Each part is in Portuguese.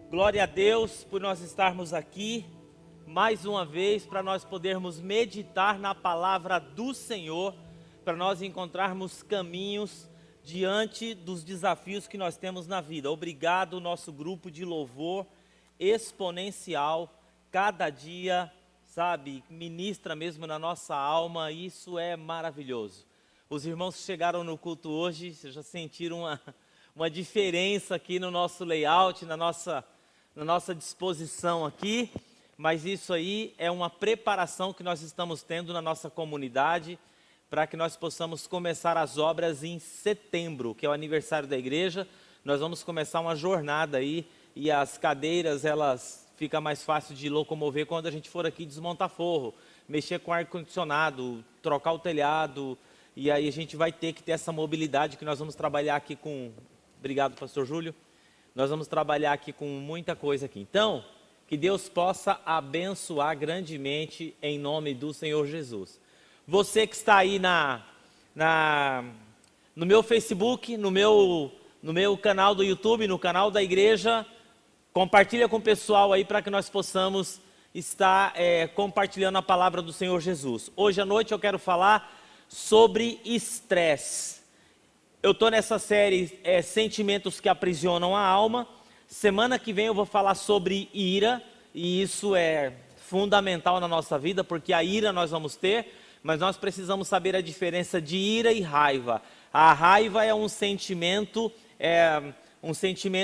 Glória a Deus por nós estarmos aqui mais uma vez para nós podermos meditar na palavra do Senhor, para nós encontrarmos caminhos diante dos desafios que nós temos na vida. Obrigado, nosso grupo de louvor exponencial, cada dia, sabe, ministra mesmo na nossa alma, isso é maravilhoso. Os irmãos que chegaram no culto hoje, vocês já sentiram uma diferença aqui no nosso layout, na nossa disposição aqui, mas isso aí é uma preparação que nós estamos tendo na nossa comunidade para que nós possamos começar as obras em setembro, que é o aniversário da igreja. Nós vamos começar uma jornada aí e as cadeiras, elas fica mais fácil de locomover quando a gente for aqui desmontar forro, mexer com ar-condicionado, trocar o telhado, e aí a gente vai ter que ter essa mobilidade que nós vamos trabalhar aqui com... Obrigado, pastor Júlio. Nós vamos trabalhar aqui com muita coisa aqui. Então, que Deus possa abençoar grandemente em nome do Senhor Jesus. Você que está aí no meu Facebook, no meu canal do YouTube, no canal da igreja, compartilha com o pessoal aí para que nós possamos estar compartilhando a palavra do Senhor Jesus. Hoje à noite eu quero falar sobre estresse. Eu estou nessa série Sentimentos que Aprisionam a Alma. Semana que vem eu vou falar sobre ira, e isso é fundamental na nossa vida, porque a ira nós vamos ter, mas nós precisamos saber a diferença de ira e raiva. A raiva é um sentimento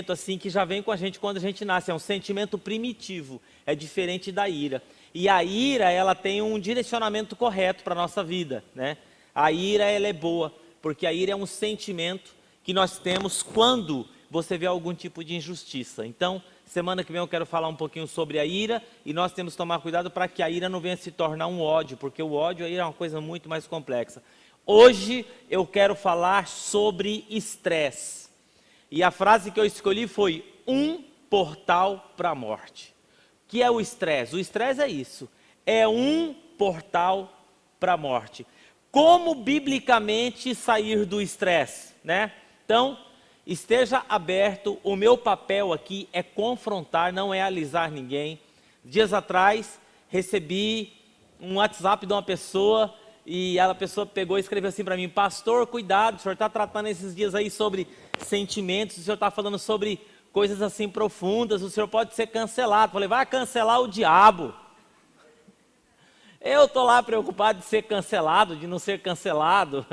assim que já vem com a gente quando a gente nasce, é um sentimento primitivo, é diferente da ira. E a ira, ela tem um direcionamento correto para a nossa vida, né? A ira, ela é boa, porque a ira é um sentimento que nós temos quando você vê algum tipo de injustiça. Então, semana que vem eu quero falar um pouquinho sobre a ira, e nós temos que tomar cuidado para que a ira não venha se tornar um ódio, porque o ódio aí é uma coisa muito mais complexa. Hoje eu quero falar sobre estresse. E a frase que eu escolhi foi um portal para a morte. O que é o estresse? O estresse é isso, é um portal para a morte. Como biblicamente sair do estresse, né? Então, esteja aberto, o meu papel aqui é confrontar, não é alisar ninguém. Dias atrás, recebi um WhatsApp de uma pessoa, e a pessoa pegou e escreveu assim para mim: pastor, cuidado, o senhor está tratando esses dias aí sobre sentimentos, o senhor está falando sobre coisas assim profundas, o senhor pode ser cancelado. Falei, vai cancelar o diabo. Eu estou lá preocupado de ser cancelado, de não ser cancelado,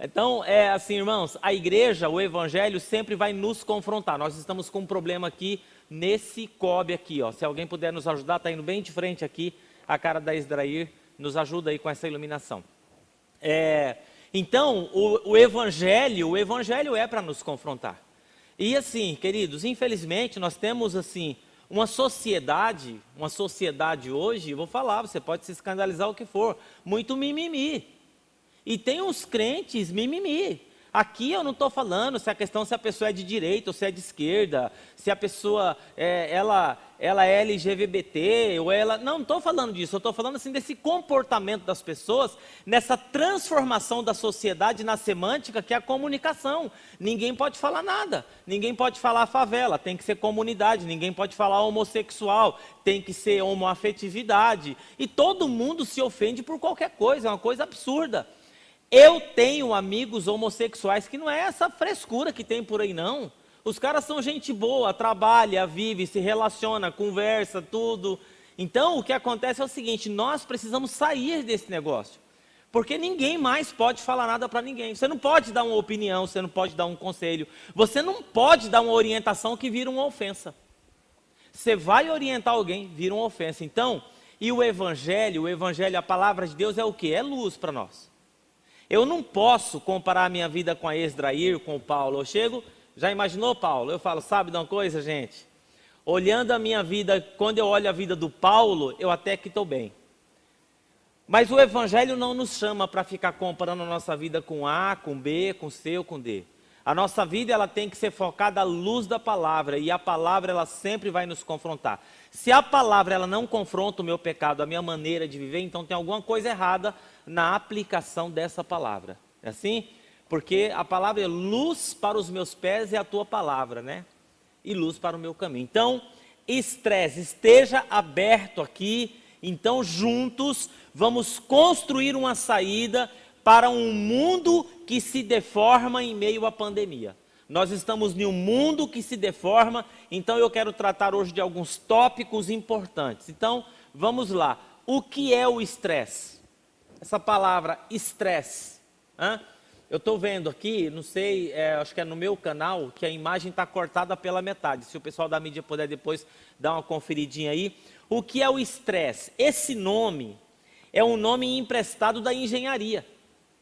Então, é assim, irmãos, a igreja, o evangelho sempre vai nos confrontar. Nós estamos com um problema aqui, nesse cobre aqui, ó. Se alguém puder nos ajudar, está indo bem de frente aqui, a cara da Esdrair, nos ajuda aí com essa iluminação. Então, o evangelho é para nos confrontar. E assim, queridos, infelizmente, nós temos assim, uma sociedade hoje, vou falar, você pode se escandalizar o que for, muito mimimi. E tem uns crentes mimimi. Aqui eu não estou falando se a pessoa é de direita ou se é de esquerda, se a pessoa ela é LGBT ou ela... Não estou falando disso, eu estou falando assim desse comportamento das pessoas, nessa transformação da sociedade na semântica que é a comunicação. Ninguém pode falar nada, ninguém pode falar favela, tem que ser comunidade, ninguém pode falar homossexual, tem que ser homoafetividade. E todo mundo se ofende por qualquer coisa, é uma coisa absurda. Eu tenho amigos homossexuais que não é essa frescura que tem por aí não. Os caras são gente boa, trabalha, vive, se relaciona, conversa, tudo. Então o que acontece é o seguinte, nós precisamos sair desse negócio. Porque ninguém mais pode falar nada para ninguém. Você não pode dar uma opinião, você não pode dar um conselho. Você não pode dar uma orientação que vira uma ofensa. Você vai orientar alguém, vira uma ofensa. Então, e o evangelho, a palavra de Deus é o quê? É luz para nós. Eu não posso comparar a minha vida com a Esdrair, com o Paulo. Eu chego, já imaginou, Paulo? Eu falo, sabe de uma coisa, gente? Olhando a minha vida, quando eu olho a vida do Paulo, eu até que estou bem. Mas o evangelho não nos chama para ficar comparando a nossa vida com A, com B, com C ou com D. A nossa vida, ela tem que ser focada à luz da palavra, e a palavra, ela sempre vai nos confrontar. Se a palavra, ela não confronta o meu pecado, a minha maneira de viver, então tem alguma coisa errada na aplicação dessa palavra. É assim? Porque a palavra é luz para os meus pés, é a tua palavra, né? e luz para o meu caminho. Então, estresse, esteja aberto aqui. Então, juntos, vamos construir uma saída para um mundo que se deforma em meio à pandemia. Nós estamos em um mundo que se deforma, então eu quero tratar hoje de alguns tópicos importantes. Então, vamos lá. O que é o estresse? Essa palavra estresse. Eu estou vendo aqui, não sei, acho que é no meu canal, que a imagem está cortada pela metade. Se o pessoal da mídia puder depois dar uma conferidinha aí. O que é o estresse? Esse nome é um nome emprestado da engenharia.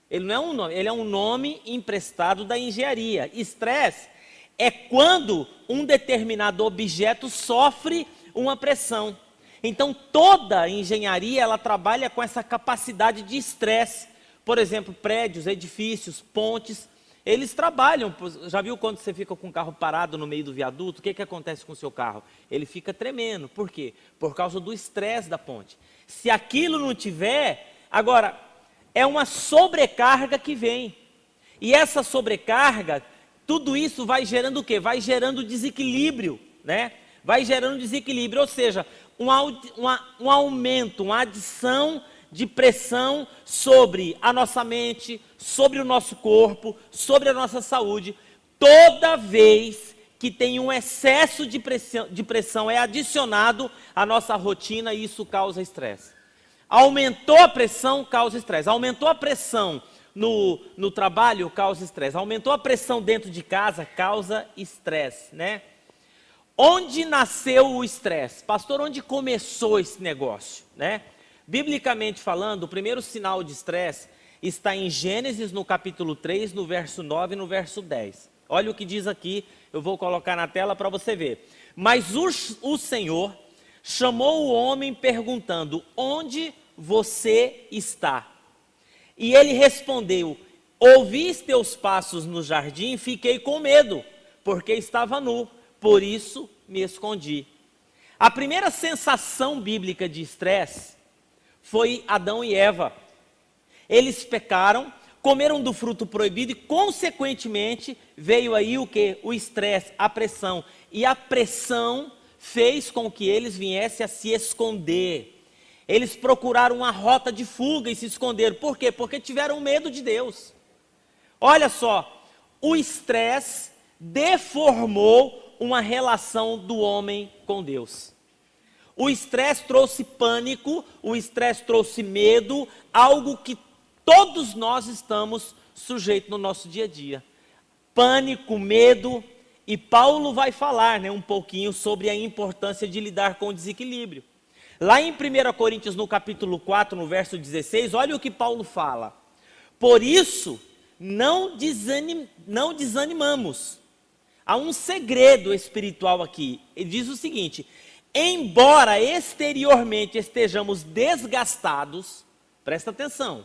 Ele não é um nome, ele é um nome emprestado da engenharia. Estresse é quando um determinado objeto sofre uma pressão. Então, toda a engenharia, ela trabalha com essa capacidade de estresse. Por exemplo, prédios, edifícios, pontes, eles trabalham. Já viu quando você fica com o carro parado no meio do viaduto? O que acontece com o seu carro? Ele fica tremendo. Por quê? Por causa do estresse da ponte. Se aquilo não tiver... Agora, é uma sobrecarga que vem. E essa sobrecarga, tudo isso vai gerando o quê? Vai gerando desequilíbrio, né? Vai gerando desequilíbrio, ou seja, um aumento, uma adição de pressão sobre a nossa mente, sobre o nosso corpo, sobre a nossa saúde. Toda vez que tem um excesso de pressão é adicionado à nossa rotina e isso causa estresse. Aumentou a pressão, causa estresse. Aumentou a pressão no trabalho, causa estresse. Aumentou a pressão dentro de casa, causa estresse, né? Onde nasceu o estresse? Pastor, onde começou esse negócio, né? Biblicamente falando, o primeiro sinal de estresse está em Gênesis, no capítulo 3, no verso 9 e no verso 10. Olha o que diz aqui, eu vou colocar na tela para você ver. Mas o Senhor chamou o homem perguntando, onde você está? E ele respondeu, ouvi teus passos no jardim e fiquei com medo, porque estava nu, por isso me escondi. A primeira sensação bíblica de estresse foi Adão e Eva. Eles pecaram, comeram do fruto proibido e, consequentemente, veio aí o que? O estresse, a pressão. E a pressão fez com que eles viessem a se esconder. Eles procuraram uma rota de fuga e se esconderam. Por quê? Porque tiveram medo de Deus. Olha só, o estresse deformou uma relação do homem com Deus. O estresse trouxe pânico, o estresse trouxe medo, algo que todos nós estamos sujeitos no nosso dia a dia. Pânico, medo, e Paulo vai falar, um pouquinho sobre a importância de lidar com o desequilíbrio. Lá em 1 Coríntios, no capítulo 4, no verso 16, olha o que Paulo fala. Por isso, não desanimamos. Há um segredo espiritual aqui. Ele diz o seguinte, embora exteriormente estejamos desgastados, presta atenção,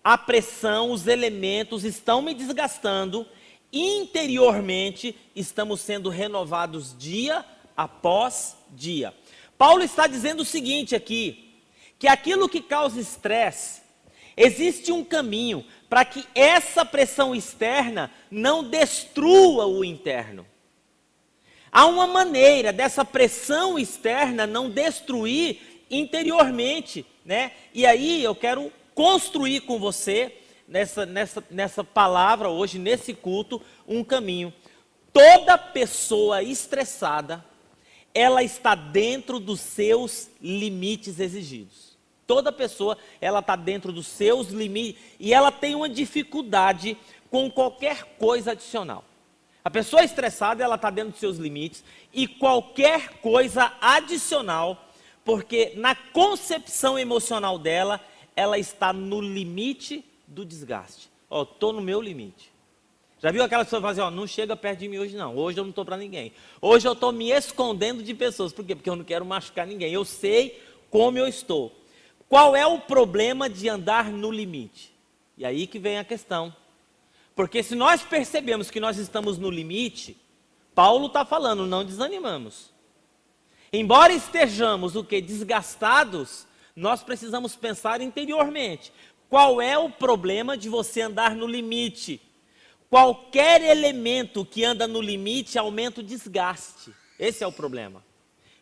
a pressão, os elementos estão me desgastando, interiormente estamos sendo renovados dia após dia. Paulo está dizendo o seguinte aqui, que aquilo que causa estresse, existe um caminho para que essa pressão externa não destrua o interno. Há uma maneira dessa pressão externa não destruir interiormente, né? E aí eu quero construir com você, nessa palavra hoje, nesse culto, um caminho. Toda pessoa estressada, ela está dentro dos seus limites exigidos. Toda pessoa, ela está dentro dos seus limites e ela tem uma dificuldade com qualquer coisa adicional. A pessoa estressada, ela está dentro dos seus limites e qualquer coisa adicional, porque na concepção emocional dela, ela está no limite do desgaste. Estou no meu limite. Já viu aquela pessoa que fala assim, não chega perto de mim hoje não, hoje eu não estou para ninguém. Hoje eu estou me escondendo de pessoas. Por quê? Porque eu não quero machucar ninguém. Eu sei como eu estou. Qual é o problema de andar no limite? E aí que vem a questão. Porque se nós percebemos que nós estamos no limite, Paulo está falando, não desanimamos. Embora estejamos desgastados, nós precisamos pensar interiormente. Qual é o problema de você andar no limite? Qualquer elemento que anda no limite aumenta o desgaste. Esse é o problema.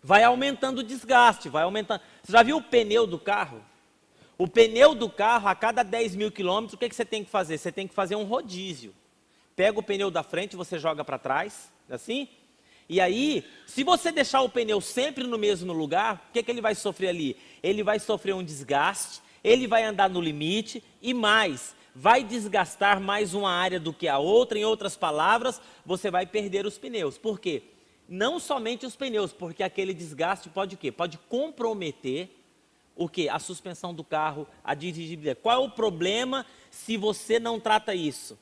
Vai aumentando o desgaste, vai aumentando. Você já viu o pneu do carro? O pneu do carro, a cada 10 mil quilômetros, o que você tem que fazer? Você tem que fazer um rodízio. Pega o pneu da frente, você joga para trás, assim. E aí, se você deixar o pneu sempre no mesmo lugar, o que ele vai sofrer ali? Ele vai sofrer um desgaste, ele vai andar no limite e mais, vai desgastar mais uma área do que a outra. Em outras palavras, você vai perder os pneus. Por quê? Não somente os pneus, porque aquele desgaste pode o quê? Pode comprometer o quê? A suspensão do carro, a dirigibilidade. Qual é o problema se você não trata isso?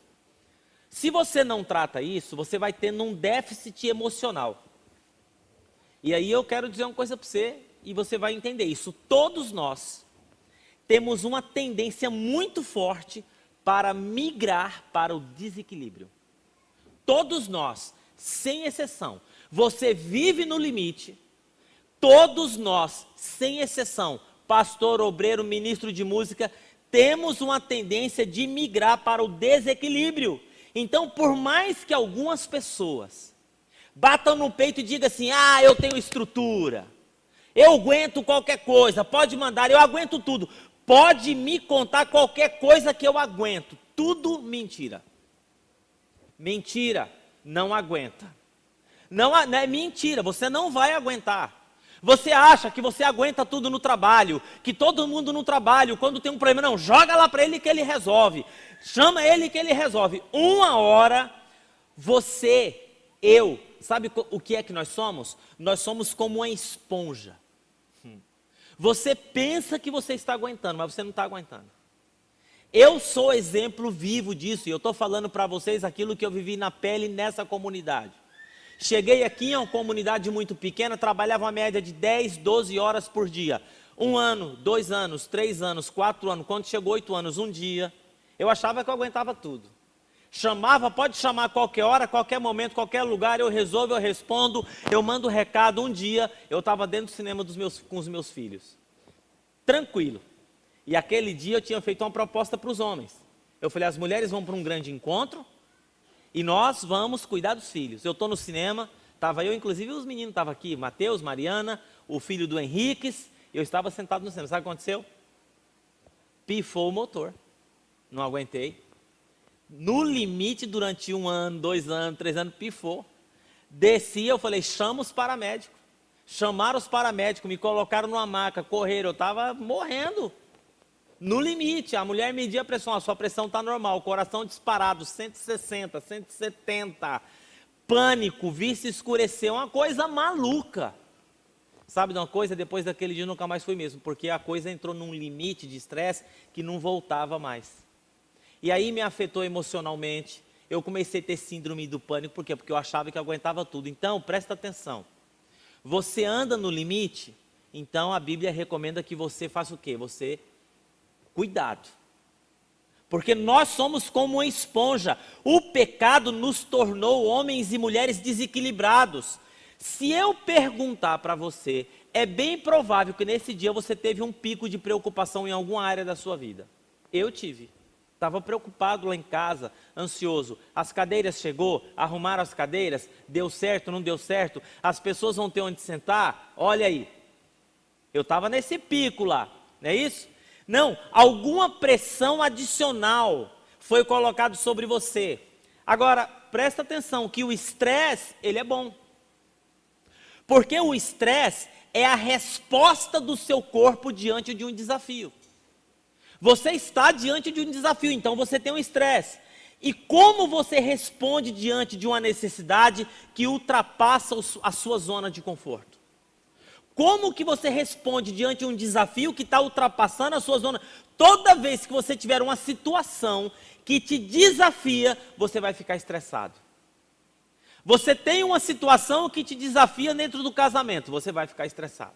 Se você não trata isso, você vai tendo um déficit emocional. E aí eu quero dizer uma coisa para você, e você vai entender isso. Todos nós temos uma tendência muito forte para migrar para o desequilíbrio. Todos nós, sem exceção. Você vive no limite. Todos nós, sem exceção, pastor, obreiro, ministro de música, temos uma tendência de migrar para o desequilíbrio. Então, por mais que algumas pessoas batam no peito e digam assim, eu tenho estrutura, eu aguento qualquer coisa, pode mandar, eu aguento tudo, pode me contar qualquer coisa que eu aguento, tudo mentira. Mentira, não aguenta. Não é mentira, você não vai aguentar. Você acha que você aguenta tudo no trabalho, que todo mundo no trabalho, quando tem um problema, não, joga lá para ele que ele resolve. Chama ele que ele resolve. Uma hora, você, eu, sabe o que é que nós somos? Nós somos como uma esponja. Você pensa que você está aguentando, mas você não está aguentando. Eu sou exemplo vivo disso, e eu estou falando para vocês aquilo que eu vivi na pele nessa comunidade. Cheguei aqui em uma comunidade muito pequena, trabalhava uma média de 10, 12 horas por dia. 1 ano, 2 anos, 3 anos, 4 anos, quando chegou 8 anos, um dia, eu achava que eu aguentava tudo. Chamava, pode chamar qualquer hora, qualquer momento, qualquer lugar, eu resolvo, eu respondo, eu mando recado. Um dia, eu estava dentro do cinema com os meus filhos. Tranquilo. E aquele dia eu tinha feito uma proposta para os homens. Eu falei, as mulheres vão para um grande encontro, e nós vamos cuidar dos filhos. Eu estou no cinema, estava eu, inclusive os meninos estavam aqui, Mateus, Mariana, o filho do Henriques, eu estava sentado no cinema. Sabe o que aconteceu? Pifou o motor. Não aguentei. No limite, durante 1 ano, 2 anos, 3 anos, pifou. Desci, eu falei, chama os paramédicos. Chamaram os paramédicos, me colocaram numa maca, correram, eu estava morrendo. No limite, a mulher media a pressão, a sua pressão está normal, o coração disparado, 160, 170, pânico, vista escurecer, uma coisa maluca. Sabe de uma coisa? Depois daquele dia eu nunca mais fui mesmo, porque a coisa entrou num limite de estresse que não voltava mais. E aí me afetou emocionalmente, eu comecei a ter síndrome do pânico, por quê? Porque eu achava que eu aguentava tudo. Então, presta atenção, você anda no limite, então a Bíblia recomenda que você faça o quê? Você cuidado, porque nós somos como uma esponja. O pecado nos tornou homens e mulheres desequilibrados. Se eu perguntar para você, é bem provável que nesse dia você teve um pico de preocupação em alguma área da sua vida. Eu tive. Estava preocupado lá em casa, ansioso. As cadeiras chegou, arrumaram as cadeiras, deu certo, não deu certo, as pessoas vão ter onde sentar, olha aí. Eu estava nesse pico lá, não é isso? Não, alguma pressão adicional foi colocado sobre você. Agora, presta atenção que o estresse, ele é bom. Porque o estresse é a resposta do seu corpo diante de um desafio. Você está diante de um desafio, então você tem um estresse. E como você responde diante de uma necessidade que ultrapassa a sua zona de conforto? Como que você responde diante de um desafio que está ultrapassando a sua zona? Toda vez que você tiver uma situação que te desafia, você vai ficar estressado. Você tem uma situação que te desafia dentro do casamento, você vai ficar estressado.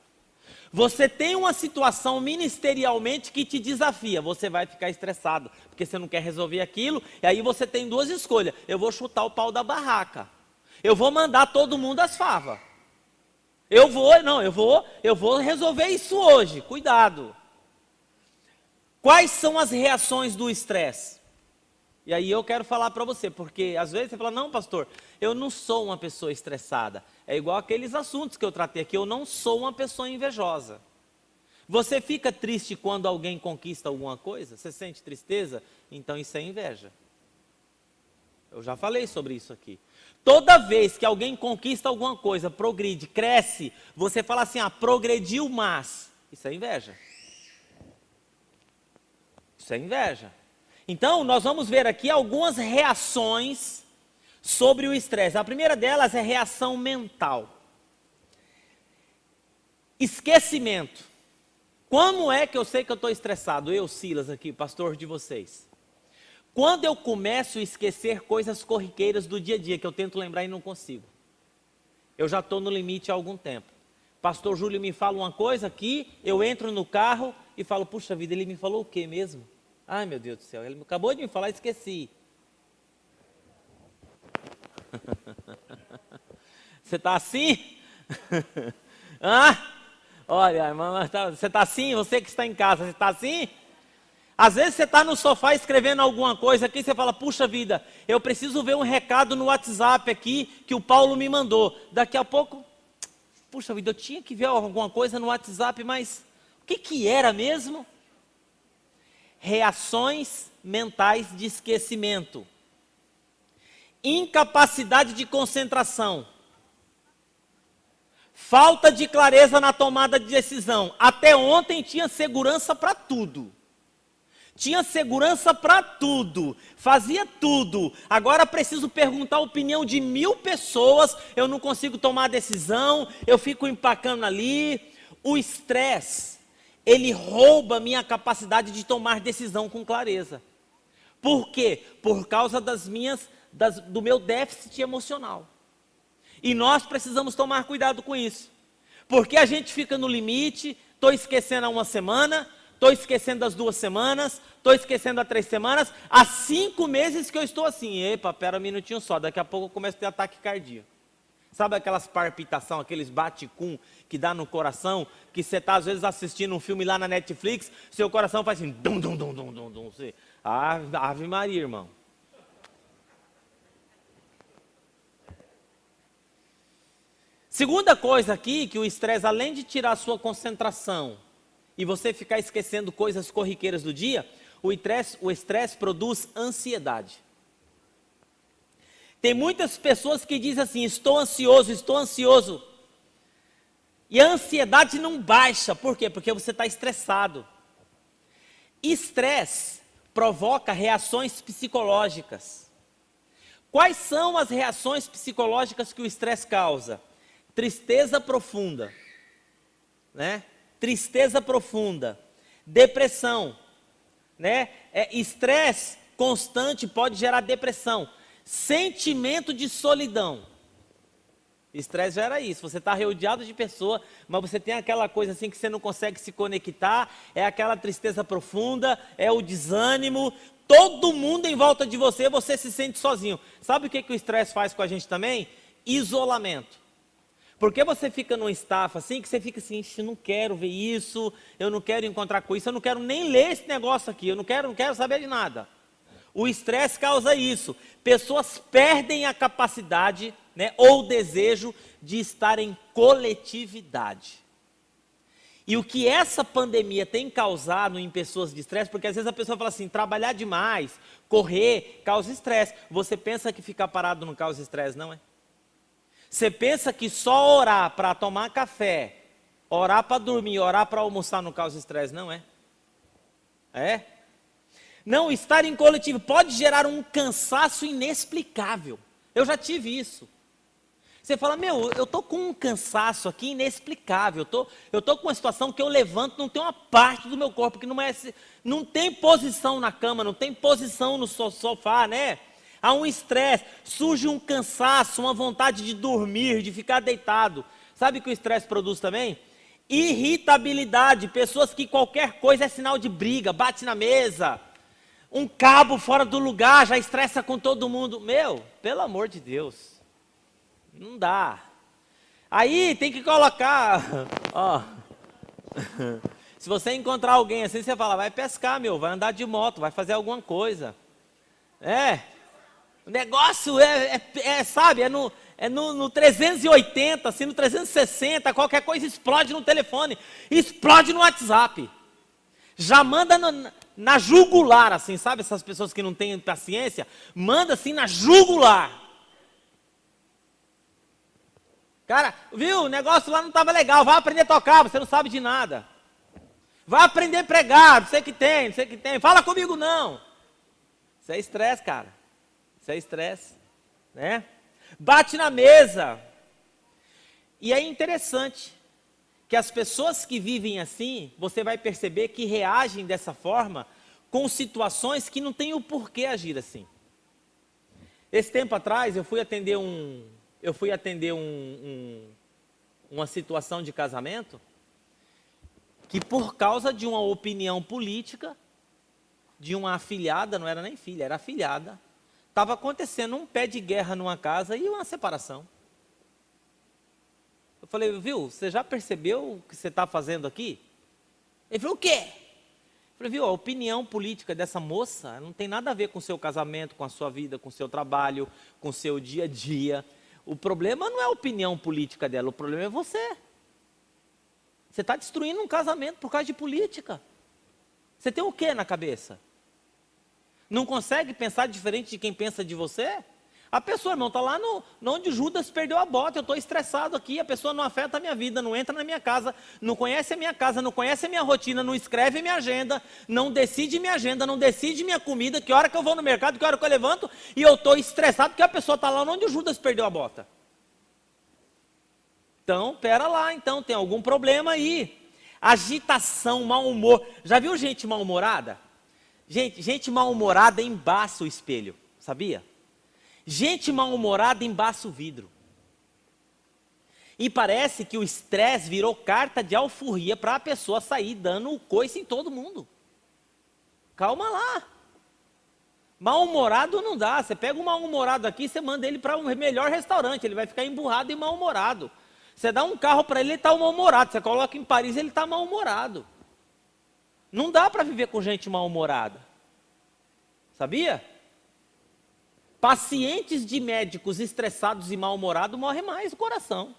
Você tem uma situação ministerialmente que te desafia, você vai ficar estressado, porque você não quer resolver aquilo, e aí você tem 2 escolhas. Eu vou chutar o pau da barraca, eu vou mandar todo mundo às favas. Eu vou resolver isso hoje, cuidado. Quais são as reações do estresse? E aí eu quero falar para você, porque às vezes você fala, não, pastor, eu não sou uma pessoa estressada. É igual aqueles assuntos que eu tratei aqui, eu não sou uma pessoa invejosa. Você fica triste quando alguém conquista alguma coisa? Você sente tristeza? Então isso é inveja. Eu já falei sobre isso aqui. Toda vez que alguém conquista alguma coisa, progride, cresce, você fala assim, progrediu, mas isso é inveja. Isso é inveja. Então, nós vamos ver aqui algumas reações sobre o estresse. A primeira delas é reação mental. Esquecimento. Como é que eu sei que eu estou estressado? Eu, Silas, aqui, pastor de vocês. Quando eu começo a esquecer coisas corriqueiras do dia a dia, que eu tento lembrar e não consigo. Eu já estou no limite há algum tempo. Pastor Júlio me fala uma coisa aqui, eu entro no carro e falo, puxa vida, ele me falou o quê mesmo? Ai, meu Deus do céu, ele acabou de me falar e esqueci. Você está assim? Olha, irmã, você está assim? Você que está em casa, você está assim? Às vezes você está no sofá escrevendo alguma coisa aqui, você fala, puxa vida, eu preciso ver um recado no WhatsApp aqui que o Paulo me mandou. Daqui a pouco, puxa vida, eu tinha que ver alguma coisa no WhatsApp, mas o que era mesmo? Reações mentais de esquecimento. Incapacidade de concentração. Falta de clareza na tomada de decisão. Até ontem tinha segurança para tudo. Tinha segurança para tudo. Fazia tudo. Agora preciso perguntar a opinião de 1000 pessoas. Eu não consigo tomar decisão. Eu fico empacando ali. O estresse, ele rouba minha capacidade de tomar decisão com clareza. Por quê? Por causa do meu déficit emocional. E nós precisamos tomar cuidado com isso. Porque a gente fica no limite, estou esquecendo há uma semana, estou esquecendo as 2 semanas, estou esquecendo há 3 semanas, há 5 meses que eu estou assim, epa, pera um minutinho só, daqui a pouco eu começo a ter ataque cardíaco. Sabe aquelas palpitações, aqueles bate-cum que dá no coração, que você está às vezes assistindo um filme lá na Netflix, seu coração faz assim, dum, dum, dum, dum, dum, dum. Ave Maria, irmão. Segunda coisa aqui, que o estresse, além de tirar a sua concentração e você ficar esquecendo coisas corriqueiras do dia, o estresse produz ansiedade. Tem muitas pessoas que dizem assim, estou ansioso. E a ansiedade não baixa, por quê? Porque você está estressado. Estresse provoca reações psicológicas. Quais são as reações psicológicas que o estresse causa? Tristeza profunda, né? Tristeza profunda, depressão, né? Estresse constante pode gerar depressão, sentimento de solidão. Estresse gera isso, você está rodeado de pessoa, mas você tem aquela coisa assim que você não consegue se conectar, é aquela tristeza profunda, é o desânimo, todo mundo em volta de você, você se sente sozinho. Sabe o que o estresse faz com a gente também? Isolamento. Porque você fica num estafa assim, que você fica assim, eu não quero ver isso, eu não quero encontrar com isso, eu não quero nem ler esse negócio aqui, eu não quero saber de nada. O estresse causa isso. Pessoas perdem a capacidade, né, ou o desejo de estar em coletividade. E o que essa pandemia tem causado em pessoas de estresse, porque às vezes a pessoa fala assim, trabalhar demais, correr, causa estresse. Você pensa que ficar parado não causa estresse, não é? Você pensa que só orar para tomar café, orar para dormir, orar para almoçar não causa estresse, não é? É? Não, estar em coletivo pode gerar um cansaço inexplicável. Eu Eu isso. Você fala, eu estou com um cansaço aqui inexplicável. Eu tô com uma situação que eu levanto, não tem uma parte do meu corpo que não tem posição na cama, não tem posição no sofá, né? Há um estresse, surge um cansaço, uma vontade de dormir, de ficar deitado. Sabe o que o estresse produz também? Irritabilidade, pessoas que qualquer coisa é sinal de briga, bate na mesa. Um cabo fora do lugar, já estressa com todo mundo. Pelo amor de Deus, não dá. Aí tem que colocar, ó. Se você encontrar alguém assim, você fala, vai pescar, vai andar de moto, vai fazer alguma coisa. O negócio sabe, no 380, assim, no 360, qualquer coisa explode no telefone, explode no WhatsApp. Já manda na jugular, assim, sabe essas pessoas que não têm paciência? Manda assim na jugular. Cara, viu, o negócio lá não estava legal, vai aprender a tocar, você não sabe de nada. Vai aprender a pregar, você que tem, fala comigo não. Isso é estresse, cara. Isso é estresse, né? Bate na mesa. E é interessante que as pessoas que vivem assim, você vai perceber que reagem dessa forma com situações que não tem o porquê agir assim. Esse tempo atrás eu fui atender uma situação de casamento que, por causa de uma opinião política de uma afilhada, não era nem filha, era afilhada, estava acontecendo um pé de guerra numa casa e uma separação. Eu falei, viu, você já percebeu o que você está fazendo aqui? Ele falou, o quê? Eu falei, viu, a opinião política dessa moça não tem nada a ver com o seu casamento, com a sua vida, com o seu trabalho, com o seu dia a dia. O problema não é a opinião política dela, o problema é você. Você está destruindo um casamento por causa de política. Você tem o quê na cabeça? Não consegue pensar diferente de quem pensa de você? A pessoa, irmão, está lá onde Judas perdeu a bota, eu estou estressado aqui, a pessoa não afeta a minha vida, não entra na minha casa, não conhece a minha casa, não conhece a minha rotina, não escreve minha agenda, não decide minha agenda, não decide minha comida, que hora que eu vou no mercado, que hora que eu levanto, e eu estou estressado porque a pessoa está lá onde Judas perdeu a bota. Então, pera lá, então, tem algum problema aí. Agitação, mau humor. Já viu gente mal-humorada? Gente mal-humorada embaça o espelho, sabia? Gente mal-humorada embaça o vidro. E parece que o estresse virou carta de alforria para a pessoa sair dando o coice em todo mundo. Calma lá. Mal-humorado não dá. Você pega um mal-humorado aqui e você manda ele para um melhor restaurante. Ele vai ficar emburrado e mal-humorado. Você dá um carro para ele, ele está mal-humorado. Você coloca em Paris, ele está mal-humorado. Não dá para viver com gente mal-humorada. Sabia? Pacientes de médicos estressados e mal-humorados morrem mais do coração.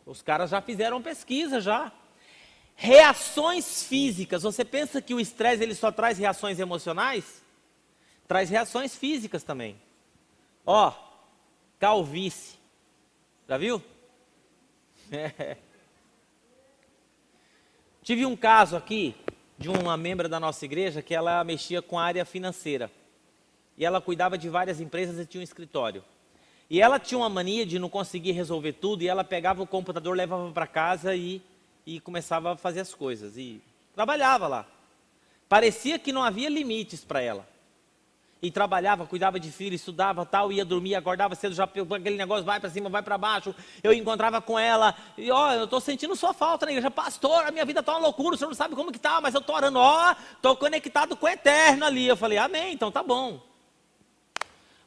Os caras já fizeram pesquisa já. Reações físicas. Você pensa que o estresse ele só traz reações emocionais? Traz reações físicas também. Ó, calvície. Já viu? Tive um caso aqui de uma membra da nossa igreja que ela mexia com a área financeira. E ela cuidava de várias empresas e tinha um escritório. E ela tinha uma mania de não conseguir resolver tudo, e ela pegava o computador, levava para casa e começava a fazer as coisas. E trabalhava lá. Parecia que não havia limites para ela. E trabalhava, cuidava de filho, estudava, tal, ia dormir, acordava cedo, já pegou aquele negócio, vai para cima, vai para baixo. Eu encontrava com ela, e ó, eu estou sentindo sua falta na igreja. Pastor, a minha vida está uma loucura, o senhor não sabe como que está, mas eu estou orando, ó, estou conectado com o eterno ali. Eu falei, amém, então tá bom.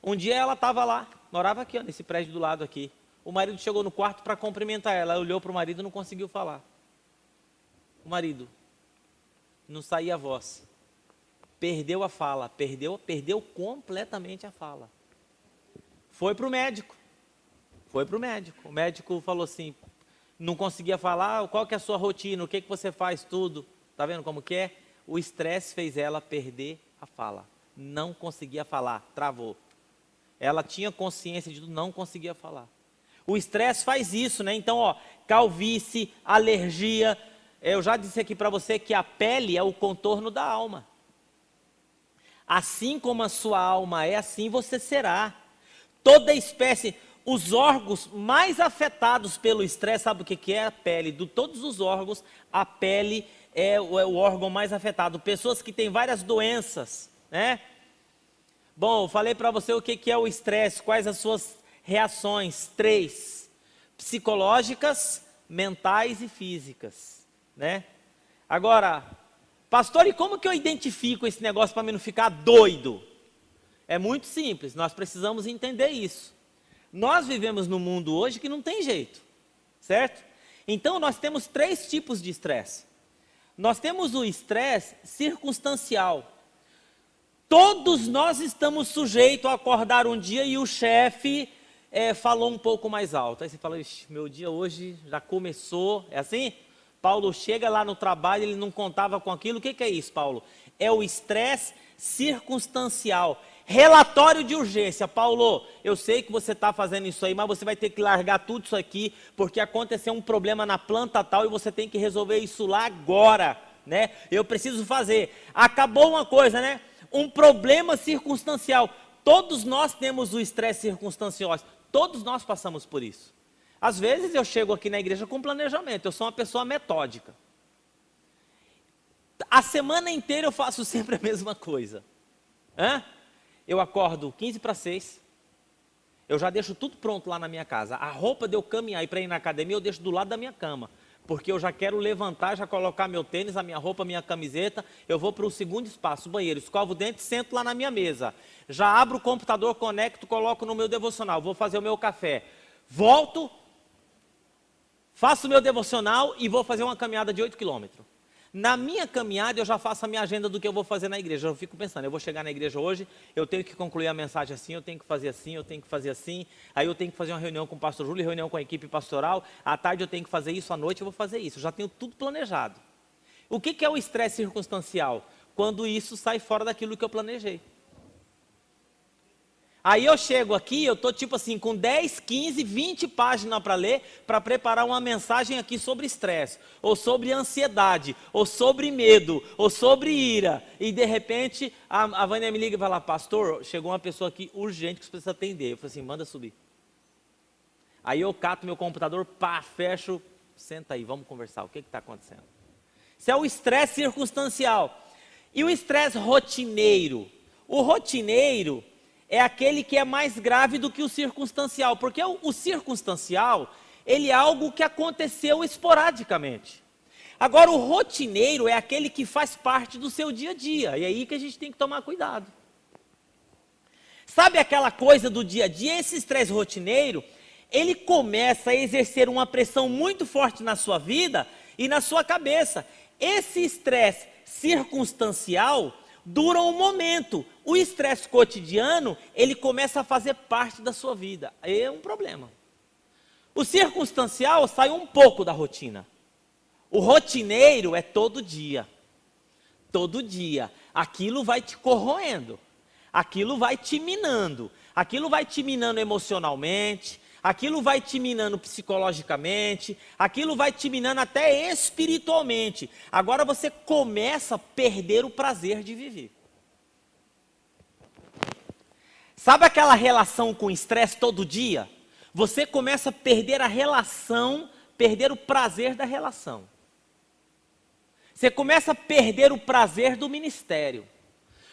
Um dia ela estava lá, morava aqui, ó, nesse prédio do lado aqui. O marido chegou no quarto para cumprimentar ela, ela olhou para o marido e não conseguiu falar. O marido, não saía a voz. Perdeu a fala, perdeu completamente a fala. Foi para o médico. O médico falou assim, não conseguia falar, qual que é a sua rotina, o que você faz, tudo. Está vendo como que é? O estresse fez ela perder a fala. Não conseguia falar, travou. Ela tinha consciência de tudo, não conseguia falar. O estresse faz isso, né? Então, ó, calvície, alergia. Eu já disse aqui para você que a pele é o contorno da alma. Assim como a sua alma é, assim você será. Toda espécie, os órgãos mais afetados pelo estresse, sabe o que é? A pele. De todos os órgãos, a pele é o órgão mais afetado. Pessoas que têm várias doenças, né? Bom, eu falei para você o que é o estresse, quais as suas reações. 3, psicológicas, mentais e físicas, né? Agora, pastor, e como que eu identifico esse negócio para mim não ficar doido? É muito simples, nós precisamos entender isso. Nós vivemos num mundo hoje que não tem jeito, certo? Então nós temos 3 tipos de estresse. Nós temos o estresse circunstancial. Todos nós estamos sujeitos a acordar um dia e o chefe falou um pouco mais alto. Aí você fala, meu dia hoje já começou. É assim? Paulo chega lá no trabalho, ele não contava com aquilo. O que é isso, Paulo? É o estresse circunstancial. Relatório de urgência. Paulo, eu sei que você está fazendo isso aí, mas você vai ter que largar tudo isso aqui, porque aconteceu um problema na planta tal e você tem que resolver isso lá agora, né? Eu preciso fazer. Acabou uma coisa, né? Um problema circunstancial. Todos nós temos o estresse circunstancial. Todos nós passamos por isso. Às vezes eu chego aqui na igreja com planejamento. Eu sou uma pessoa metódica. A semana inteira eu faço sempre a mesma coisa. Eu acordo 15 para 6. Eu já deixo tudo pronto lá na minha casa. A roupa de eu caminhar e para ir na academia eu deixo do lado da minha cama. Porque eu já quero levantar, já colocar meu tênis, a minha roupa, a minha camiseta. Eu vou para o segundo espaço, o banheiro, escovo o dente, sento lá na minha mesa. Já abro o computador, conecto, coloco no meu devocional. Vou fazer o meu café. Volto, faço o meu devocional e vou fazer uma caminhada de 8 quilômetros. Na minha caminhada eu já faço a minha agenda do que eu vou fazer na igreja. Eu fico pensando, eu vou chegar na igreja hoje, eu tenho que concluir a mensagem assim, eu tenho que fazer assim, eu tenho que fazer assim. Aí eu tenho que fazer uma reunião com o pastor Júlio, reunião com a equipe pastoral. À tarde eu tenho que fazer isso, à noite eu vou fazer isso. Eu já tenho tudo planejado. O que é o estresse circunstancial? Quando isso sai fora daquilo que eu planejei. Aí eu chego aqui, eu estou tipo assim, com 10, 15, 20 páginas para ler, para preparar uma mensagem aqui sobre estresse, ou sobre ansiedade, ou sobre medo, ou sobre ira. E de repente, a Vânia me liga e fala, pastor, chegou uma pessoa aqui urgente que você precisa atender. Eu falei assim, manda subir. Aí eu cato meu computador, fecho, senta aí, vamos conversar, o que está acontecendo? Isso é o estresse circunstancial. E o estresse rotineiro? O rotineiro é aquele que é mais grave do que o circunstancial, porque o circunstancial, ele é algo que aconteceu esporadicamente. Agora, o rotineiro é aquele que faz parte do seu dia a dia, e é aí que a gente tem que tomar cuidado. Sabe aquela coisa do dia a dia? Esse estresse rotineiro, ele começa a exercer uma pressão muito forte na sua vida e na sua cabeça. Esse estresse circunstancial dura um momento. O estresse cotidiano, ele começa a fazer parte da sua vida. Aí é um problema. O circunstancial sai um pouco da rotina. O rotineiro é todo dia. Todo dia. Aquilo vai te corroendo. Aquilo vai te minando. Aquilo vai te minando emocionalmente. Aquilo vai te minando psicologicamente, aquilo vai te minando até espiritualmente. Agora você começa a perder o prazer de viver. Sabe aquela relação com estresse todo dia? Você começa a perder a relação, perder o prazer da relação. Você começa a perder o prazer do ministério.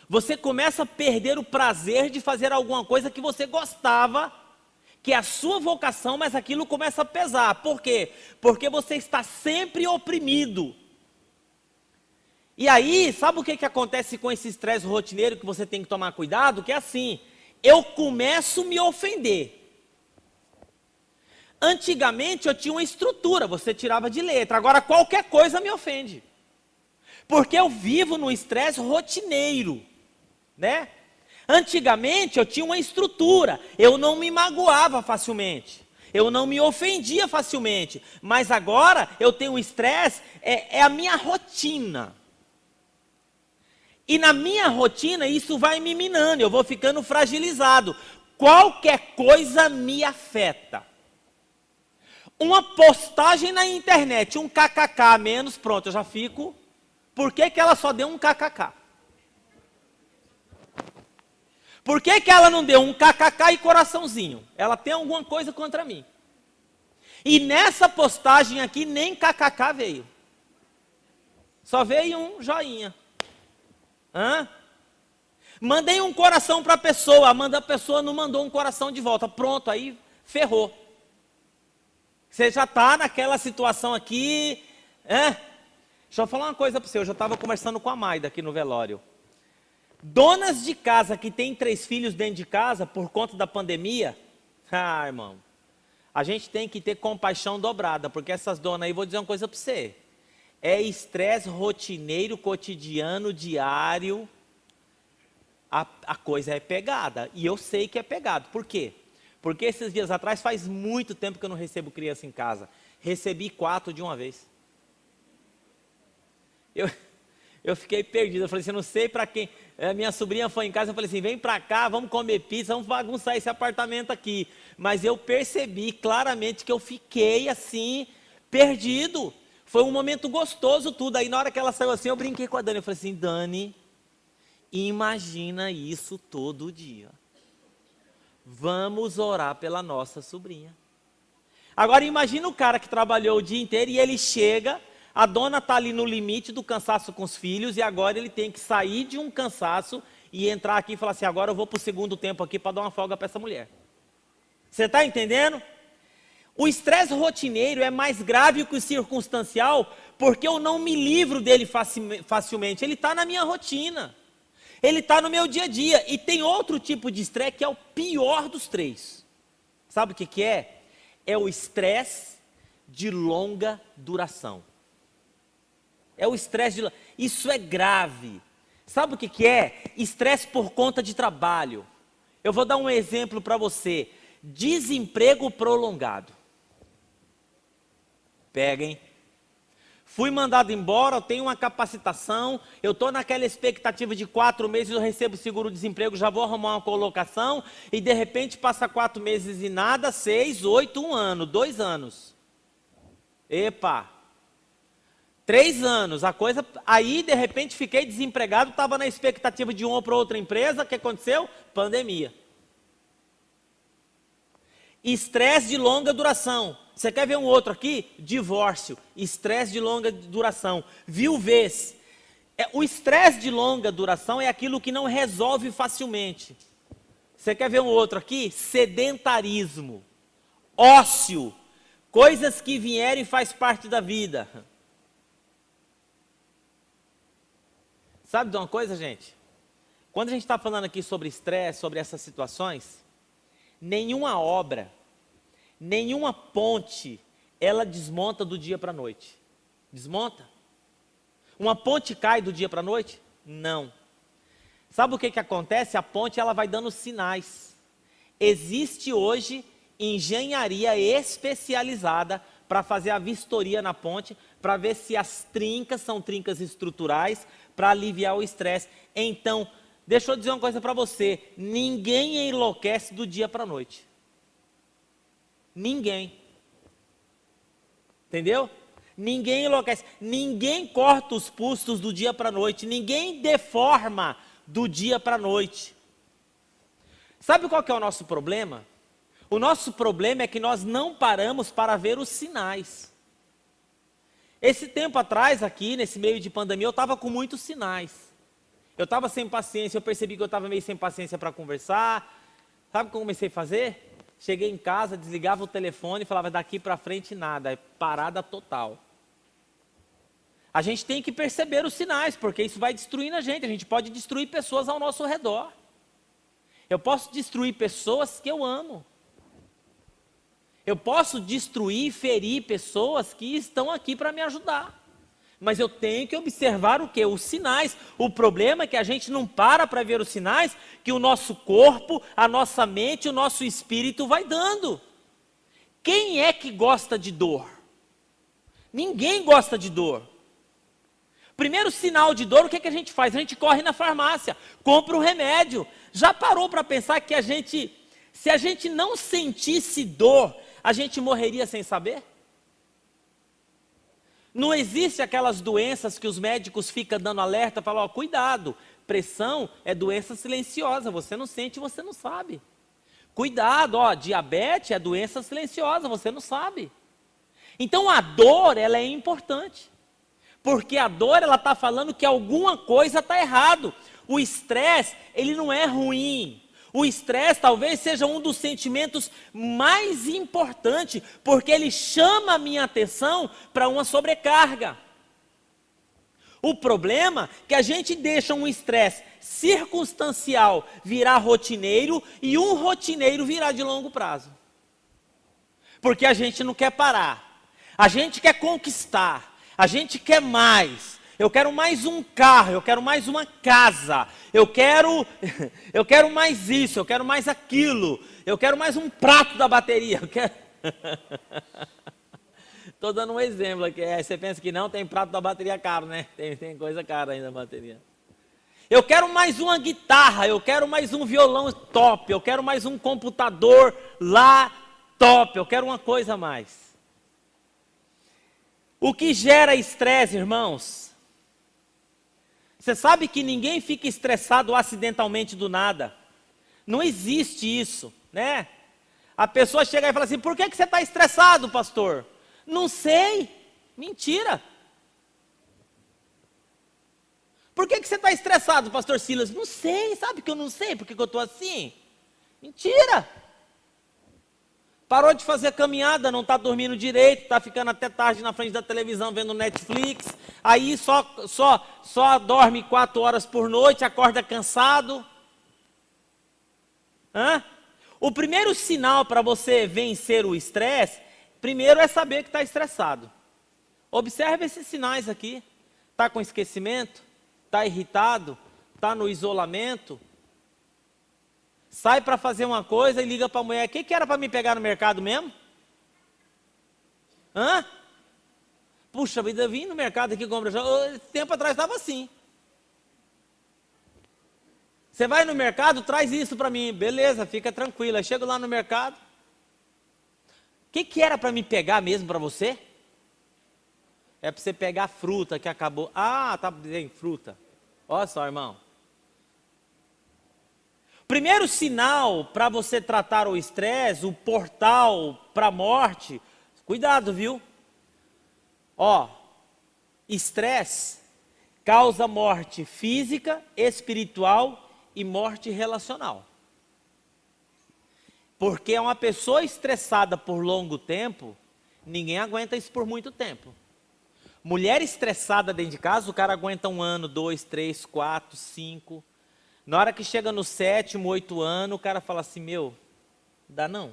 Você começa a perder o prazer de fazer alguma coisa que você gostava, que é a sua vocação, mas aquilo começa a pesar. Por quê? Porque você está sempre oprimido. E aí, sabe o que acontece com esse estresse rotineiro que você tem que tomar cuidado? Que é assim, eu começo a me ofender. Antigamente eu tinha uma estrutura, você tirava de letra. Agora qualquer coisa me ofende. Porque eu vivo no estresse rotineiro, né? Antigamente eu tinha uma estrutura, eu não me magoava facilmente, eu não me ofendia facilmente, mas agora eu tenho um estresse, é a minha rotina. E na minha rotina isso vai me minando, eu vou ficando fragilizado. Qualquer coisa me afeta. Uma postagem na internet, um kkk a menos, pronto, eu já fico. Por que ela só deu um kkk? Por que ela não deu um kkk e coraçãozinho? Ela tem alguma coisa contra mim. E nessa postagem aqui nem kkk veio. Só veio um joinha. Mandei um coração para a pessoa, a pessoa não mandou um coração de volta. Pronto, aí ferrou. Você já está naquela situação aqui. Deixa eu falar uma coisa para você. Eu já estava conversando com a Maida aqui no velório. Donas de casa que têm 3 filhos dentro de casa por conta da pandemia, irmão, a gente tem que ter compaixão dobrada, porque essas donas aí, vou dizer uma coisa para você, é estresse rotineiro, cotidiano, diário, a coisa é pegada. E eu sei que é pegado. Por quê? Porque esses dias atrás, faz muito tempo que eu não recebo criança em casa. Recebi 4 de uma vez. Eu fiquei perdido. Eu falei assim, não sei para quem. Minha sobrinha foi em casa, eu falei assim, vem para cá, vamos comer pizza, vamos bagunçar esse apartamento aqui. Mas eu percebi claramente que eu fiquei assim, perdido. Foi um momento gostoso tudo. Aí na hora que ela saiu assim, eu brinquei com a Dani. Eu falei assim, Dani, imagina isso todo dia. Vamos orar pela nossa sobrinha. Agora imagina o cara que trabalhou o dia inteiro e ele chega, a dona está ali no limite do cansaço com os filhos e agora ele tem que sair de um cansaço e entrar aqui e falar assim, agora eu vou para o segundo tempo aqui para dar uma folga para essa mulher. Você está entendendo? O estresse rotineiro é mais grave que o circunstancial porque eu não me livro dele facilmente, ele está na minha rotina. Ele está no meu dia a dia. E tem outro tipo de estresse que é o pior dos 3. Sabe o que é? É o estresse de longa duração. É o estresse de... Isso é grave. Sabe o que é? Estresse por conta de trabalho. Eu vou dar um exemplo para você. Desemprego prolongado. Peguem. Fui mandado embora, eu tenho uma capacitação, eu estou naquela expectativa de 4 meses, eu recebo seguro-desemprego, já vou arrumar uma colocação, e de repente passa 4 meses e nada, 6, 8, 1 ano, 2 anos. Epa! 3 anos, a coisa... Aí, de repente, fiquei desempregado, estava na expectativa de uma para outra empresa, o que aconteceu? Pandemia. Estresse de longa duração. Você quer ver um outro aqui? Divórcio, estresse de longa duração, viuvez. O estresse de longa duração é aquilo que não resolve facilmente. Você quer ver um outro aqui? Sedentarismo, ócio, coisas que vieram e faz parte da vida. Sabe de uma coisa, gente? Quando a gente está falando aqui sobre estresse, sobre essas situações, nenhuma obra, nenhuma ponte, ela desmonta do dia para a noite. Desmonta? Uma ponte cai do dia para a noite? Não. Sabe o que acontece? A ponte ela vai dando sinais. Existe hoje engenharia especializada para fazer a vistoria na ponte, para ver se as trincas são trincas estruturais, para aliviar o estresse. Então, deixa eu dizer uma coisa para você, ninguém enlouquece do dia para a noite. Ninguém. Entendeu? Ninguém enlouquece. Ninguém corta os pulsos do dia para a noite. Ninguém deforma do dia para a noite. Sabe qual que é o nosso problema? O nosso problema é que nós não paramos para ver os sinais. Esse tempo atrás aqui, nesse meio de pandemia, eu estava com muitos sinais. Eu estava sem paciência, eu percebi que eu estava meio sem paciência para conversar. Sabe o que eu comecei a fazer? Cheguei em casa, desligava o telefone e falava, daqui para frente nada, é parada total. A gente tem que perceber os sinais, porque isso vai destruindo a gente pode destruir pessoas ao nosso redor. Eu posso destruir pessoas que eu amo. Eu posso destruir e ferir pessoas que estão aqui para me ajudar. Mas eu tenho que observar o quê? Os sinais. O problema é que a gente não para ver os sinais que o nosso corpo, a nossa mente, o nosso espírito vai dando. Quem é que gosta de dor? Ninguém gosta de dor. Primeiro sinal de dor, o que é que a gente faz? A gente corre na farmácia, compra um remédio. Já parou para pensar que se a gente não sentisse dor, a gente morreria sem saber? Não existe aquelas doenças que os médicos ficam dando alerta, falam, ó, cuidado, pressão é doença silenciosa, você não sente, você não sabe. Cuidado, ó, diabetes é doença silenciosa, você não sabe. Então a dor, ela é importante. Porque a dor, ela está falando que alguma coisa está errado. O estresse, ele não é ruim. O estresse talvez seja um dos sentimentos mais importantes, porque ele chama a minha atenção para uma sobrecarga. O problema é que a gente deixa um estresse circunstancial virar rotineiro e um rotineiro virar de longo prazo. Porque a gente não quer parar, a gente quer conquistar, a gente quer mais. Eu quero mais um carro, eu quero mais uma casa, eu quero mais isso, eu quero mais aquilo, eu quero mais um prato da bateria, eu quero... Estou dando um exemplo aqui, você pensa que não, tem prato da bateria caro, né? Tem coisa cara ainda na bateria. Eu quero mais uma guitarra, eu quero mais um violão top, eu quero mais um computador lá top, eu quero uma coisa a mais. O que gera estresse, irmãos? Você sabe que ninguém fica estressado acidentalmente do nada. Não existe isso, né? A pessoa chega e fala assim, por que você está estressado, pastor? Não sei. Mentira. Por que você está estressado, pastor Silas? Não sei, sabe que eu não sei porque que eu estou assim? Mentira. Parou de fazer caminhada, não está dormindo direito, está ficando até tarde na frente da televisão vendo Netflix, aí só dorme 4 horas por noite, acorda cansado. O primeiro sinal para você vencer o estresse, primeiro é saber que está estressado. Observe esses sinais aqui. Está com esquecimento, está irritado, está no isolamento. Sai para fazer uma coisa e liga para a mulher, o que era para me pegar no mercado mesmo? Puxa vida, eu vim no mercado aqui comprar, tempo atrás estava assim. Você vai no mercado, traz isso para mim, beleza, fica tranquila. Chego lá no mercado, o que era para me pegar mesmo para você? É para você pegar fruta que acabou. Tá bem, fruta. Olha só, irmão. Primeiro sinal para você tratar o estresse, o portal para a morte, cuidado, viu? Estresse causa morte física, espiritual e morte relacional. Porque uma pessoa estressada por longo tempo, ninguém aguenta isso por muito tempo. Mulher estressada dentro de casa, o cara aguenta 1 ano, 2, 3, 4, 5. Na hora que chega no 7º, 8 ano, o cara fala assim, dá não.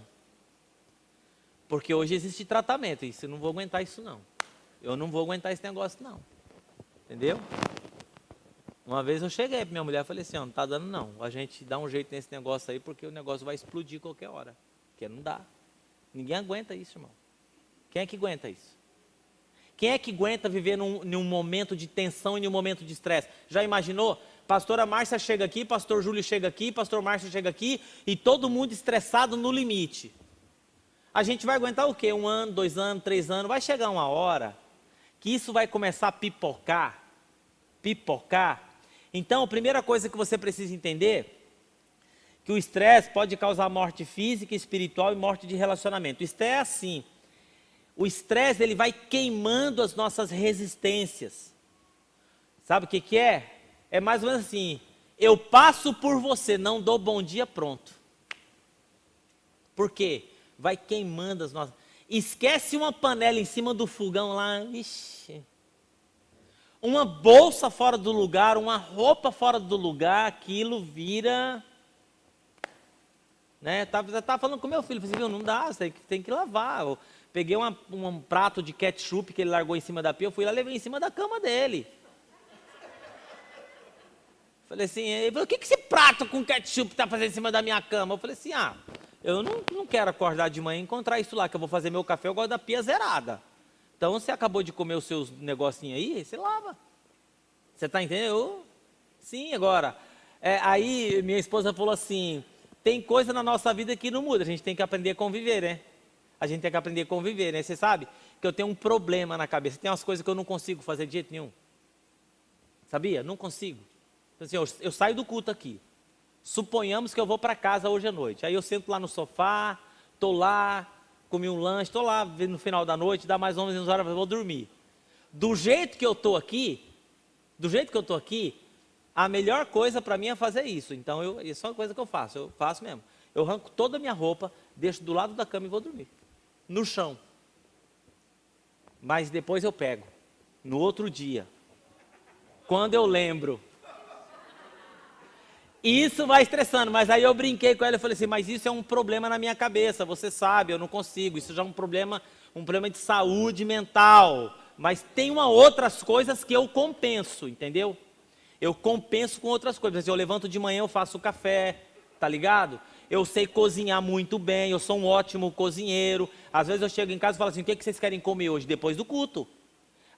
Porque hoje existe tratamento, isso eu não vou aguentar isso não. Eu não vou aguentar esse negócio não. Entendeu? Uma vez eu cheguei para minha mulher e falei assim, não está dando não. A gente dá um jeito nesse negócio aí, porque o negócio vai explodir qualquer hora. Porque não dá. Ninguém aguenta isso, irmão. Quem é que aguenta isso? Quem é que aguenta viver num momento de tensão e num momento de estresse? Já imaginou? Pastora Márcia chega aqui, pastor Júlio chega aqui, pastor Márcio chega aqui, e todo mundo estressado no limite. A gente vai aguentar o quê? 1 ano, 2 anos, 3 anos? Vai chegar uma hora que isso vai começar a pipocar. Então, a primeira coisa que você precisa entender, que o estresse pode causar morte física, espiritual e morte de relacionamento. Isso é assim. O estresse, ele vai queimando as nossas resistências. Sabe o que é? É mais ou menos assim, eu passo por você, não dou bom dia, pronto. Por quê? Vai queimando as nossas... Esquece uma panela em cima do fogão lá, ixi. Uma bolsa fora do lugar, uma roupa fora do lugar, aquilo vira... Né? Tava falando com meu filho, falei, viu, não dá, você tem que lavar. Eu peguei um prato de ketchup que ele largou em cima da pia, eu fui lá e levei em cima da cama dele. Falei assim, ele falou, o que esse prato com ketchup está fazendo em cima da minha cama? Eu falei assim, eu não quero acordar de manhã e encontrar isso lá, que eu vou fazer meu café, eu gosto da pia zerada. Então, você acabou de comer os seus negocinhos aí, você lava. Você está entendendo? Sim, agora. Aí, minha esposa falou assim, tem coisa na nossa vida que não muda, a gente tem que aprender a conviver, né? Você sabe que eu tenho um problema na cabeça, tem umas coisas que eu não consigo fazer de jeito nenhum. Sabia? Não consigo. Assim, eu saio do culto aqui, suponhamos que eu vou para casa hoje à noite, aí eu sento lá no sofá, estou lá, comi um lanche, estou lá no final da noite, dá mais 11 horas, eu vou dormir. Do jeito que eu estou aqui, a melhor coisa para mim é fazer isso. Então, isso é uma coisa que eu faço mesmo. Eu arranco toda a minha roupa, deixo do lado da cama e vou dormir, no chão. Mas depois eu pego, no outro dia, quando eu lembro. Isso vai estressando, mas aí eu brinquei com ela e falei assim, mas isso é um problema na minha cabeça, você sabe, eu não consigo, isso já é um problema de saúde mental, mas tem outras coisas que eu compenso, entendeu? Eu compenso com outras coisas. Eu levanto de manhã, eu faço café, tá ligado? Eu sei cozinhar muito bem, eu sou um ótimo cozinheiro. Às vezes eu chego em casa e falo assim, o que vocês querem comer hoje? Depois do culto.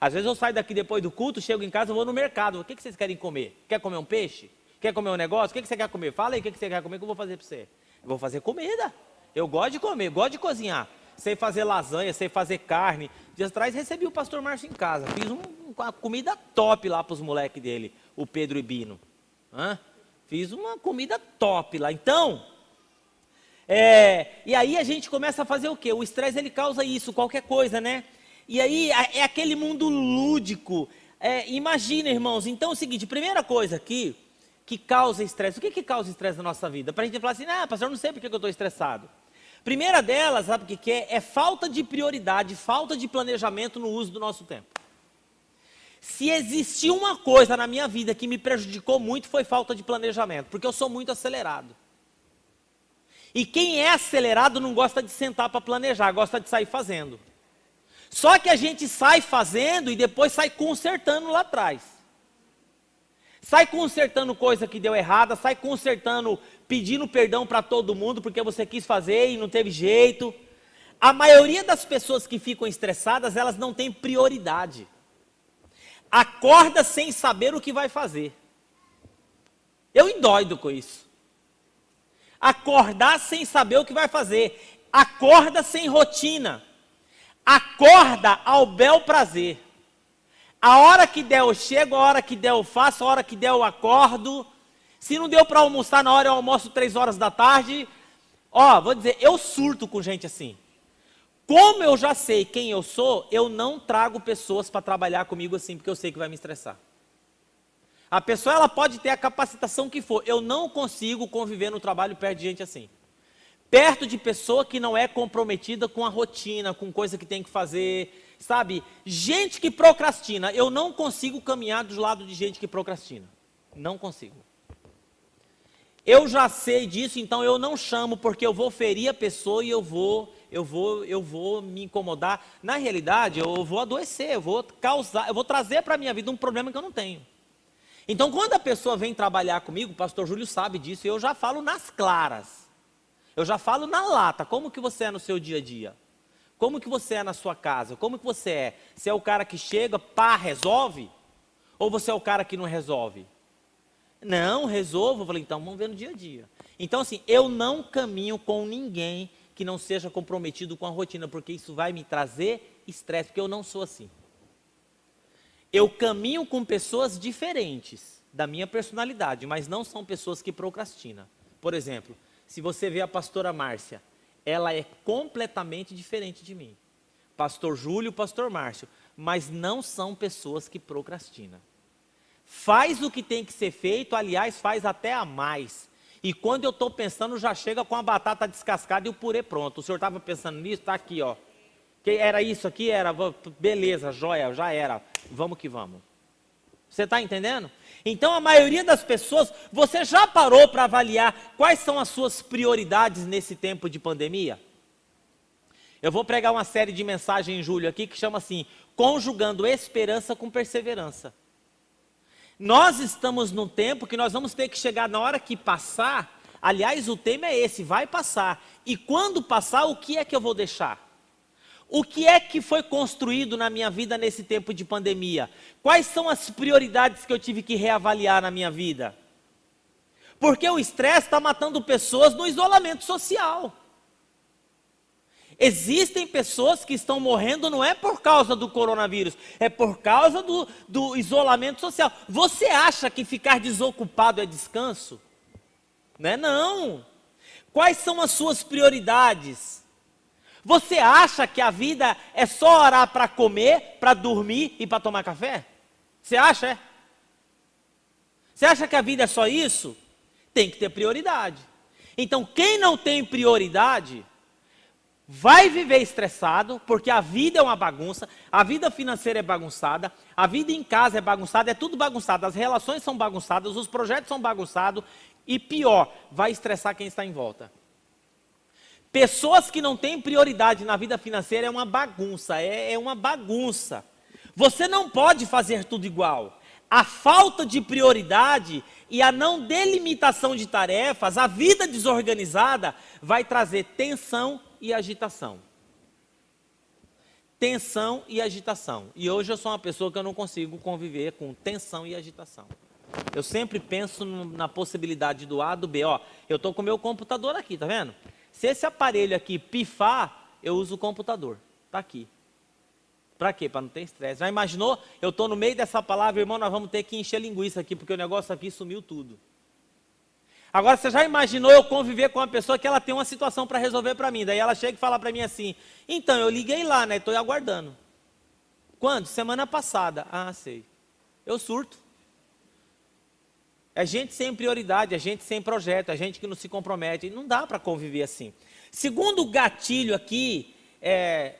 Às vezes eu saio daqui depois do culto, chego em casa, eu vou no mercado. O que vocês querem comer? Quer comer um peixe? Quer comer um negócio? O que você quer comer? Fala aí o que você quer comer que eu vou fazer para você. Eu vou fazer comida. Eu gosto de comer, gosto de cozinhar. Sei fazer lasanha, sei fazer carne. Dias atrás recebi o pastor Márcio em casa. Fiz uma comida top lá para os moleques dele, o Pedro e Bino. Fiz uma comida top lá. Então, e aí a gente começa a fazer o quê? O estresse ele causa isso, qualquer coisa, né? E aí é aquele mundo lúdico. Imagina, irmãos, então é o seguinte, primeira coisa aqui, que causa estresse. O que causa estresse na nossa vida? Para a gente falar assim, pastor, eu não sei porque eu estou estressado. Primeira delas, sabe o que é? É falta de prioridade, falta de planejamento no uso do nosso tempo. Se existiu uma coisa na minha vida que me prejudicou muito, foi falta de planejamento, porque eu sou muito acelerado. E quem é acelerado não gosta de sentar para planejar, gosta de sair fazendo. Só que a gente sai fazendo e depois sai consertando lá atrás. Sai consertando coisa que deu errada, sai consertando, pedindo perdão para todo mundo porque você quis fazer e não teve jeito. A maioria das pessoas que ficam estressadas, elas não têm prioridade. Acorda sem saber o que vai fazer. Eu endoido com isso. Acordar sem saber o que vai fazer. Acorda sem rotina. Acorda ao bel prazer. A hora que der eu chego, a hora que der eu faço, a hora que der eu acordo. Se não deu para almoçar na hora, eu almoço 3 horas da tarde. Vou dizer, eu surto com gente assim. Como eu já sei quem eu sou, eu não trago pessoas para trabalhar comigo assim, porque eu sei que vai me estressar. A pessoa ela pode ter a capacitação que for, eu não consigo conviver no trabalho perto de gente assim. Perto de pessoa que não é comprometida com a rotina, com coisa que tem que fazer, sabe? Gente que procrastina, eu não consigo caminhar do lado de gente que procrastina. Não consigo. Eu já sei disso, então eu não chamo porque eu vou ferir a pessoa e eu vou me incomodar. Na realidade, eu vou adoecer, eu vou trazer para a minha vida um problema que eu não tenho. Então, quando a pessoa vem trabalhar comigo, o pastor Júlio sabe disso, eu já falo nas claras. Eu já falo na lata, como que você é no seu dia a dia? Como que você é na sua casa? Como que você é? Você é o cara que chega, resolve? Ou você é o cara que não resolve? Não, resolvo. Eu falei, então vamos ver no dia a dia. Então assim, eu não caminho com ninguém que não seja comprometido com a rotina, porque isso vai me trazer estresse, porque eu não sou assim. Eu caminho com pessoas diferentes da minha personalidade, mas não são pessoas que procrastinam. Por exemplo, se você vê a pastora Márcia, ela é completamente diferente de mim. Pastor Júlio, pastor Márcio, mas não são pessoas que procrastinam. Faz o que tem que ser feito, aliás, faz até a mais. E quando eu estou pensando, já chega com a batata descascada e o purê pronto. O senhor estava pensando nisso? Está aqui, ó. Que era isso aqui? Era, beleza, joia, já era. Vamos que vamos. Você está entendendo? Então a maioria das pessoas, você já parou para avaliar quais são as suas prioridades nesse tempo de pandemia? Eu vou pregar uma série de mensagens em julho aqui que chama assim, conjugando esperança com perseverança. Nós estamos num tempo que nós vamos ter que chegar na hora que passar, aliás o tema é esse, vai passar. E quando passar, o que é que eu vou deixar? O que é que foi construído na minha vida nesse tempo de pandemia? Quais são as prioridades que eu tive que reavaliar na minha vida? Porque o estresse está matando pessoas no isolamento social. Existem pessoas que estão morrendo não é por causa do coronavírus, é por causa do isolamento social. Você acha que ficar desocupado é descanso? Não é não. Quais são as suas prioridades? Você acha que a vida é só orar para comer, para dormir e para tomar café? Você acha, é? Você acha que a vida é só isso? Tem que ter prioridade. Então, quem não tem prioridade, vai viver estressado, porque a vida é uma bagunça, a vida financeira é bagunçada, a vida em casa é bagunçada, é tudo bagunçado, as relações são bagunçadas, os projetos são bagunçados, e pior, vai estressar quem está em volta. Pessoas que não têm prioridade na vida financeira é uma bagunça, é uma bagunça. Você não pode fazer tudo igual. A falta de prioridade e a não delimitação de tarefas, a vida desorganizada, vai trazer tensão e agitação. Tensão e agitação. E hoje eu sou uma pessoa que eu não consigo conviver com tensão e agitação. Eu sempre penso na possibilidade do A, do B. Ó, eu estou com o meu computador aqui, tá vendo? Se esse aparelho aqui pifar, eu uso o computador. Está aqui. Para quê? Para não ter estresse. Já imaginou? Eu estou no meio dessa palavra, irmão, nós vamos ter que encher linguiça aqui, porque o negócio aqui sumiu tudo. Agora, você já imaginou eu conviver com uma pessoa que ela tem uma situação para resolver para mim? Daí ela chega e fala para mim assim, então, eu liguei lá, né? Estou aguardando. Quando? Semana passada. Ah, sei. Eu surto. É gente sem prioridade, é gente sem projeto, é gente que não se compromete. Não dá para conviver assim. Segundo gatilho aqui,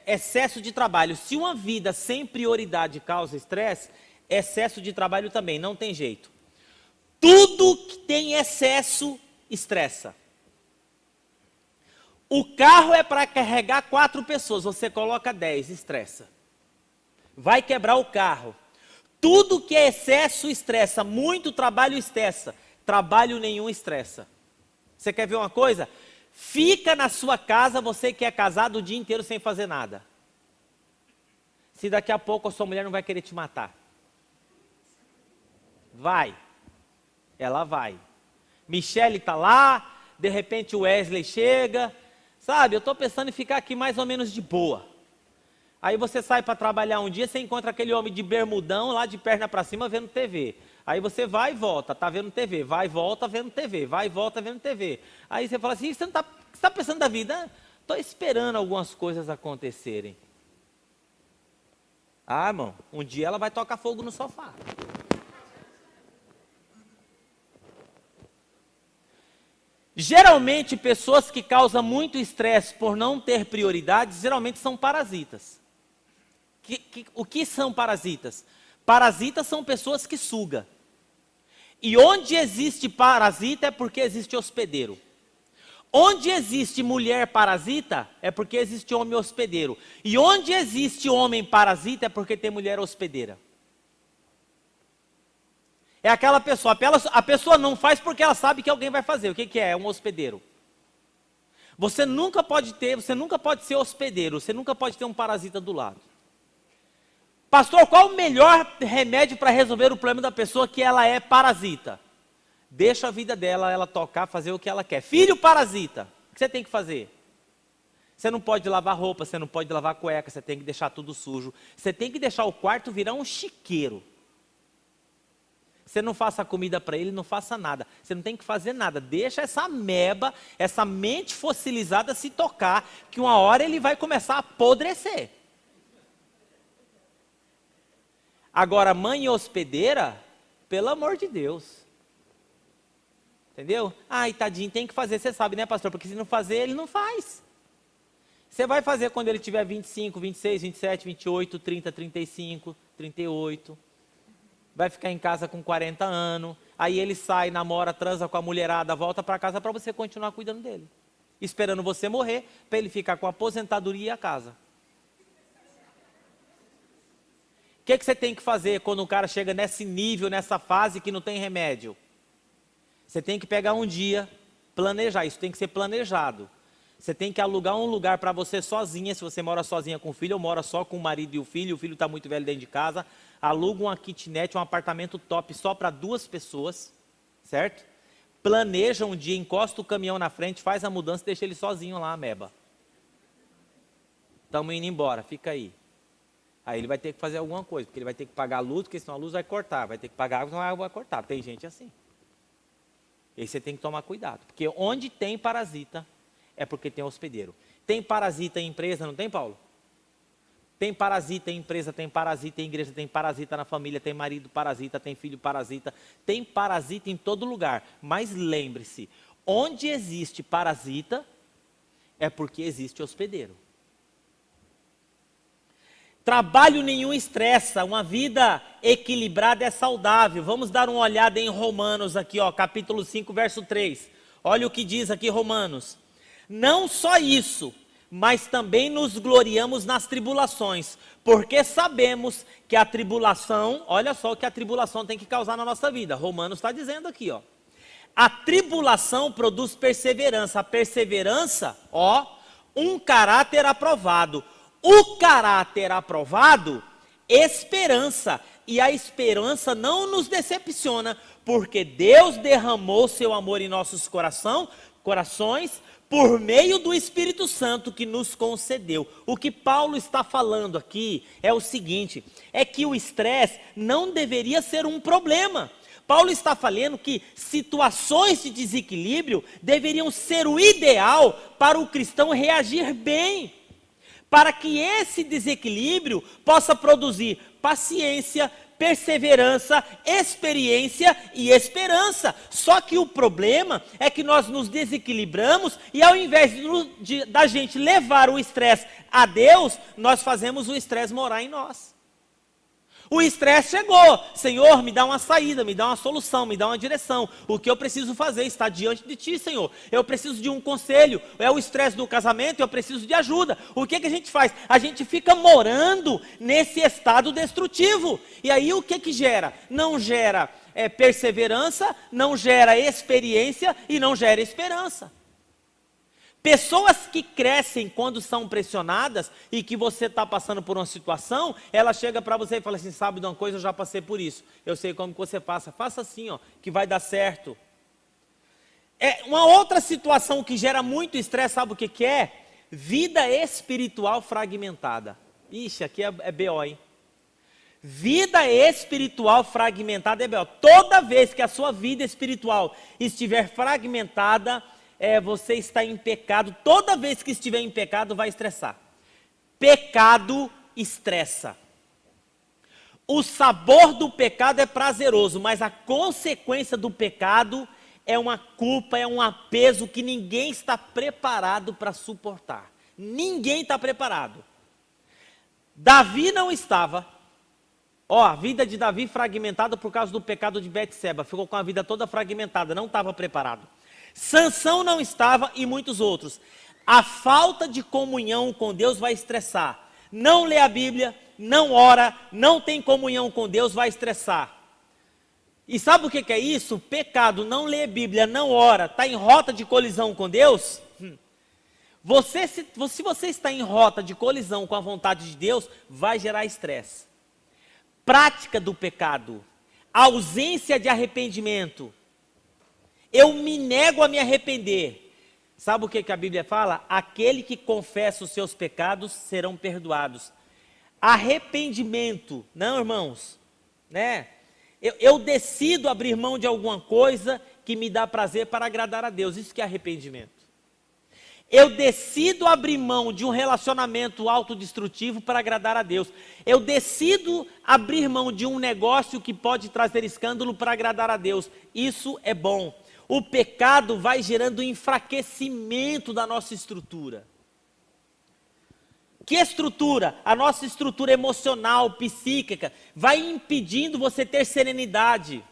excesso de trabalho. Se uma vida sem prioridade causa estresse, excesso de trabalho também, não tem jeito. Tudo que tem excesso, estressa. O carro é para carregar 4 pessoas, você coloca 10, estressa. Vai quebrar o carro. Tudo que é excesso, estressa. Muito trabalho, estressa. Trabalho nenhum, estressa. Você quer ver uma coisa? Fica na sua casa, você que é casado, o dia inteiro sem fazer nada. Se daqui a pouco a sua mulher não vai querer te matar. Vai. Ela vai. Michele está lá, de repente o Wesley chega. Sabe, eu estou pensando em ficar aqui mais ou menos de boa. Aí você sai para trabalhar um dia, você encontra aquele homem de bermudão lá de perna para cima vendo TV. Aí você vai e volta, tá vendo TV, vai e volta vendo TV, vai e volta vendo TV. Aí você fala assim, você não tá, o que você está pensando da vida? Estou esperando algumas coisas acontecerem. Ah, irmão, um dia ela vai tocar fogo no sofá. Geralmente, pessoas que causam muito estresse por não ter prioridades, geralmente são parasitas. O que são parasitas? Parasitas são pessoas que sugam. E onde existe parasita é porque existe hospedeiro. Onde existe mulher parasita é porque existe homem hospedeiro. E onde existe homem parasita é porque tem mulher hospedeira. É aquela pessoa, a pessoa não faz porque ela sabe que alguém vai fazer. O que é? É um hospedeiro. Você nunca pode ser hospedeiro, você nunca pode ter um parasita do lado. Pastor, qual o melhor remédio para resolver o problema da pessoa que ela é parasita? Deixa a vida dela, ela tocar, fazer o que ela quer. Filho parasita, o que você tem que fazer? Você não pode lavar roupa, você não pode lavar cueca, você tem que deixar tudo sujo. Você tem que deixar o quarto virar um chiqueiro. Você não faça comida para ele, não faça nada. Você não tem que fazer nada. Deixa essa ameba, essa mente fossilizada se tocar, que uma hora ele vai começar a apodrecer. Agora, mãe hospedeira, pelo amor de Deus. Entendeu? Ai, tadinho, tem que fazer, você sabe, né, pastor? Porque se não fazer, ele não faz. Você vai fazer quando ele tiver 25, 26, 27, 28, 30, 35, 38. Vai ficar em casa com 40 anos. Aí ele sai, namora, transa com a mulherada, volta para casa para você continuar cuidando dele. Esperando você morrer, para ele ficar com a aposentadoria e a casa. O que você tem que fazer quando o cara chega nesse nível, nessa fase que não tem remédio? Você tem que pegar um dia, planejar, isso tem que ser planejado. Você tem que alugar um lugar para você sozinha, se você mora sozinha com o filho, ou mora só com o marido e o filho está muito velho dentro de casa, aluga uma kitnet, um apartamento top só para 2 pessoas, certo? Planeja um dia, encosta o caminhão na frente, faz a mudança e deixa ele sozinho lá, ameba. Estamos indo embora, fica aí. Aí ele vai ter que fazer alguma coisa, porque ele vai ter que pagar a luz, porque senão a luz vai cortar, vai ter que pagar água, senão a água vai cortar. Tem gente assim. E aí você tem que tomar cuidado, porque onde tem parasita, é porque tem hospedeiro. Tem parasita em empresa, não tem, Paulo? Tem parasita em empresa, tem parasita em igreja, tem parasita na família, tem marido parasita, tem filho parasita, tem parasita em todo lugar. Mas lembre-se, onde existe parasita, é porque existe hospedeiro. Trabalho nenhum estressa, uma vida equilibrada é saudável. Vamos dar uma olhada em Romanos aqui, ó, capítulo 5, verso 3. Olha o que diz aqui Romanos. Não só isso, mas também nos gloriamos nas tribulações, porque sabemos que a tribulação, olha só o que a tribulação tem que causar na nossa vida. Romanos está dizendo aqui, ó. A tribulação produz perseverança, a perseverança, ó, um caráter aprovado. O caráter aprovado, esperança. E a esperança não nos decepciona, porque Deus derramou seu amor em nossos corações, por meio do Espírito Santo que nos concedeu. O que Paulo está falando aqui é o seguinte, é que o estresse não deveria ser um problema. Paulo está falando que situações de desequilíbrio deveriam ser o ideal para o cristão reagir bem, para que esse desequilíbrio possa produzir paciência, perseverança, experiência e esperança. Só que o problema é que nós nos desequilibramos e ao invés da gente levar o estresse a Deus, nós fazemos o estresse morar em nós. O estresse chegou, Senhor, me dá uma saída, me dá uma solução, me dá uma direção. O que eu preciso fazer está diante de Ti, Senhor. Eu preciso de um conselho, é o estresse do casamento, eu preciso de ajuda. O que a gente faz? A gente fica morando nesse estado destrutivo. E aí o que gera? Não gera perseverança, não gera experiência e não gera esperança. Pessoas que crescem quando são pressionadas e que você está passando por uma situação, ela chega para você e fala assim, sabe de uma coisa, eu já passei por isso, eu sei como que você passa, faça assim, ó, que vai dar certo. Uma outra situação que gera muito estresse, sabe o que é? Vida espiritual fragmentada. Ixi, aqui é BO, hein? Vida espiritual fragmentada é BO. Toda vez que a sua vida espiritual estiver fragmentada, você está em pecado. Toda vez que estiver em pecado, vai estressar. Pecado estressa. O sabor do pecado é prazeroso, mas a consequência do pecado é uma culpa, é um peso que ninguém está preparado para suportar. Ninguém está preparado. Davi não estava. A vida de Davi fragmentada por causa do pecado de Betseba. Ficou com a vida toda fragmentada, não estava preparado. Sansão não estava e muitos outros. A falta de comunhão com Deus vai estressar. Não lê a Bíblia, não ora, não tem comunhão com Deus, vai estressar. E sabe o que é isso? Pecado, não lê a Bíblia, não ora, está em rota de colisão com Deus. Se você está em rota de colisão com a vontade de Deus, vai gerar estresse. Prática do pecado, ausência de arrependimento. Eu me nego a me arrepender. Sabe o que a Bíblia fala? Aquele que confessa os seus pecados serão perdoados. Arrependimento, não, irmãos, né? Eu decido abrir mão de alguma coisa que me dá prazer para agradar a Deus. Isso que é arrependimento. Eu decido abrir mão de um relacionamento autodestrutivo para agradar a Deus. Eu decido abrir mão de um negócio que pode trazer escândalo para agradar a Deus. Isso é bom. O pecado vai gerando enfraquecimento da nossa estrutura. Que estrutura? A nossa estrutura emocional, psíquica, vai impedindo você ter serenidade.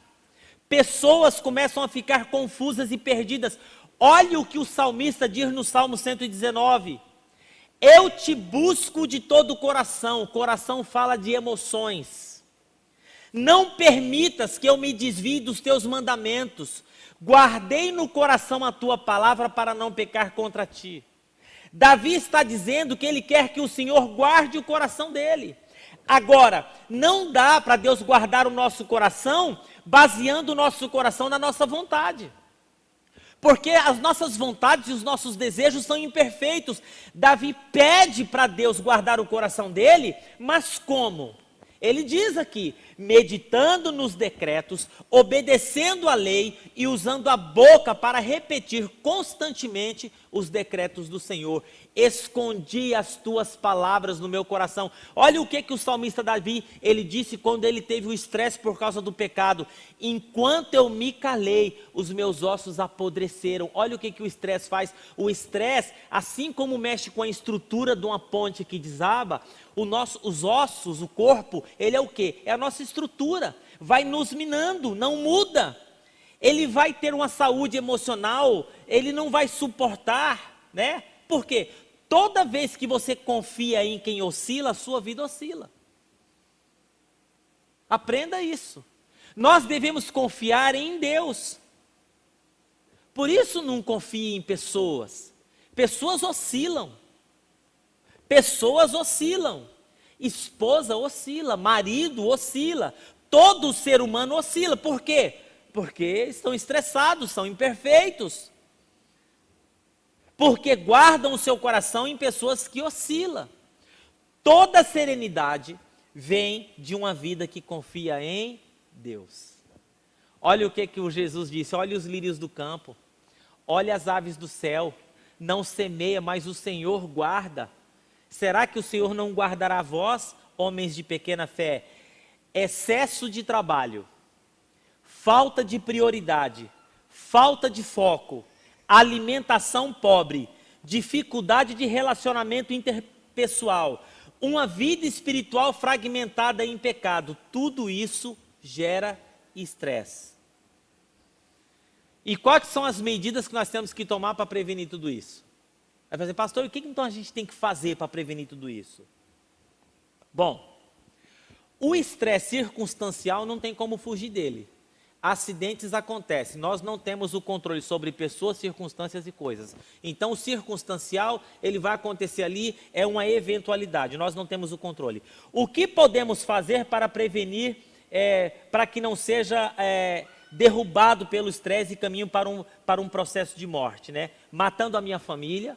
Pessoas começam a ficar confusas e perdidas. Olha o que o salmista diz no Salmo 119. Eu te busco de todo o coração. O coração fala de emoções. Não permitas que eu me desvie dos teus mandamentos. Guardei no coração a tua palavra para não pecar contra ti. Davi está dizendo que ele quer que o Senhor guarde o coração dele. Agora, não dá para Deus guardar o nosso coração baseando o nosso coração na nossa vontade. Porque as nossas vontades e os nossos desejos são imperfeitos. Davi pede para Deus guardar o coração dele, mas como? Ele diz aqui, meditando nos decretos, obedecendo a lei e usando a boca para repetir constantemente os decretos do Senhor. Escondi as tuas palavras no meu coração. Olha o que o salmista Davi, ele disse quando ele teve o estresse por causa do pecado. Enquanto eu me calei, os meus ossos apodreceram. Olha o que o estresse faz. O estresse, assim como mexe com a estrutura de uma ponte que desaba, os ossos, o corpo, ele é o quê? É a nossa estrutura. Vai nos minando, não muda. Ele vai ter uma saúde emocional, ele não vai suportar, né? Por quê? Toda vez que você confia em quem oscila, a sua vida oscila. Aprenda isso. Nós devemos confiar em Deus. Por isso não confie em pessoas. Pessoas oscilam. Pessoas oscilam. Esposa oscila, marido oscila. Todo ser humano oscila. Por quê? Porque estão estressados, são imperfeitos. Porque guardam o seu coração em pessoas que oscilam. Toda serenidade vem de uma vida que confia em Deus. Olha o que o Jesus disse, olha os lírios do campo, olha as aves do céu, não semeia, mas o Senhor guarda. Será que o Senhor não guardará vós, homens de pequena fé? Excesso de trabalho, falta de prioridade, falta de foco, alimentação pobre, dificuldade de relacionamento interpessoal, uma vida espiritual fragmentada em pecado, tudo isso gera estresse. E quais são as medidas que nós temos que tomar para prevenir tudo isso? Vai fazer, pastor, o que então a gente tem que fazer para prevenir tudo isso? Bom, o estresse circunstancial não tem como fugir dele. Acidentes acontecem, nós não temos o controle sobre pessoas, circunstâncias e coisas. Então o circunstancial, ele vai acontecer ali, é uma eventualidade, nós não temos o controle. O que podemos fazer para prevenir, para que não seja derrubado pelo estresse e caminho para um processo de morte, né? Matando a minha família,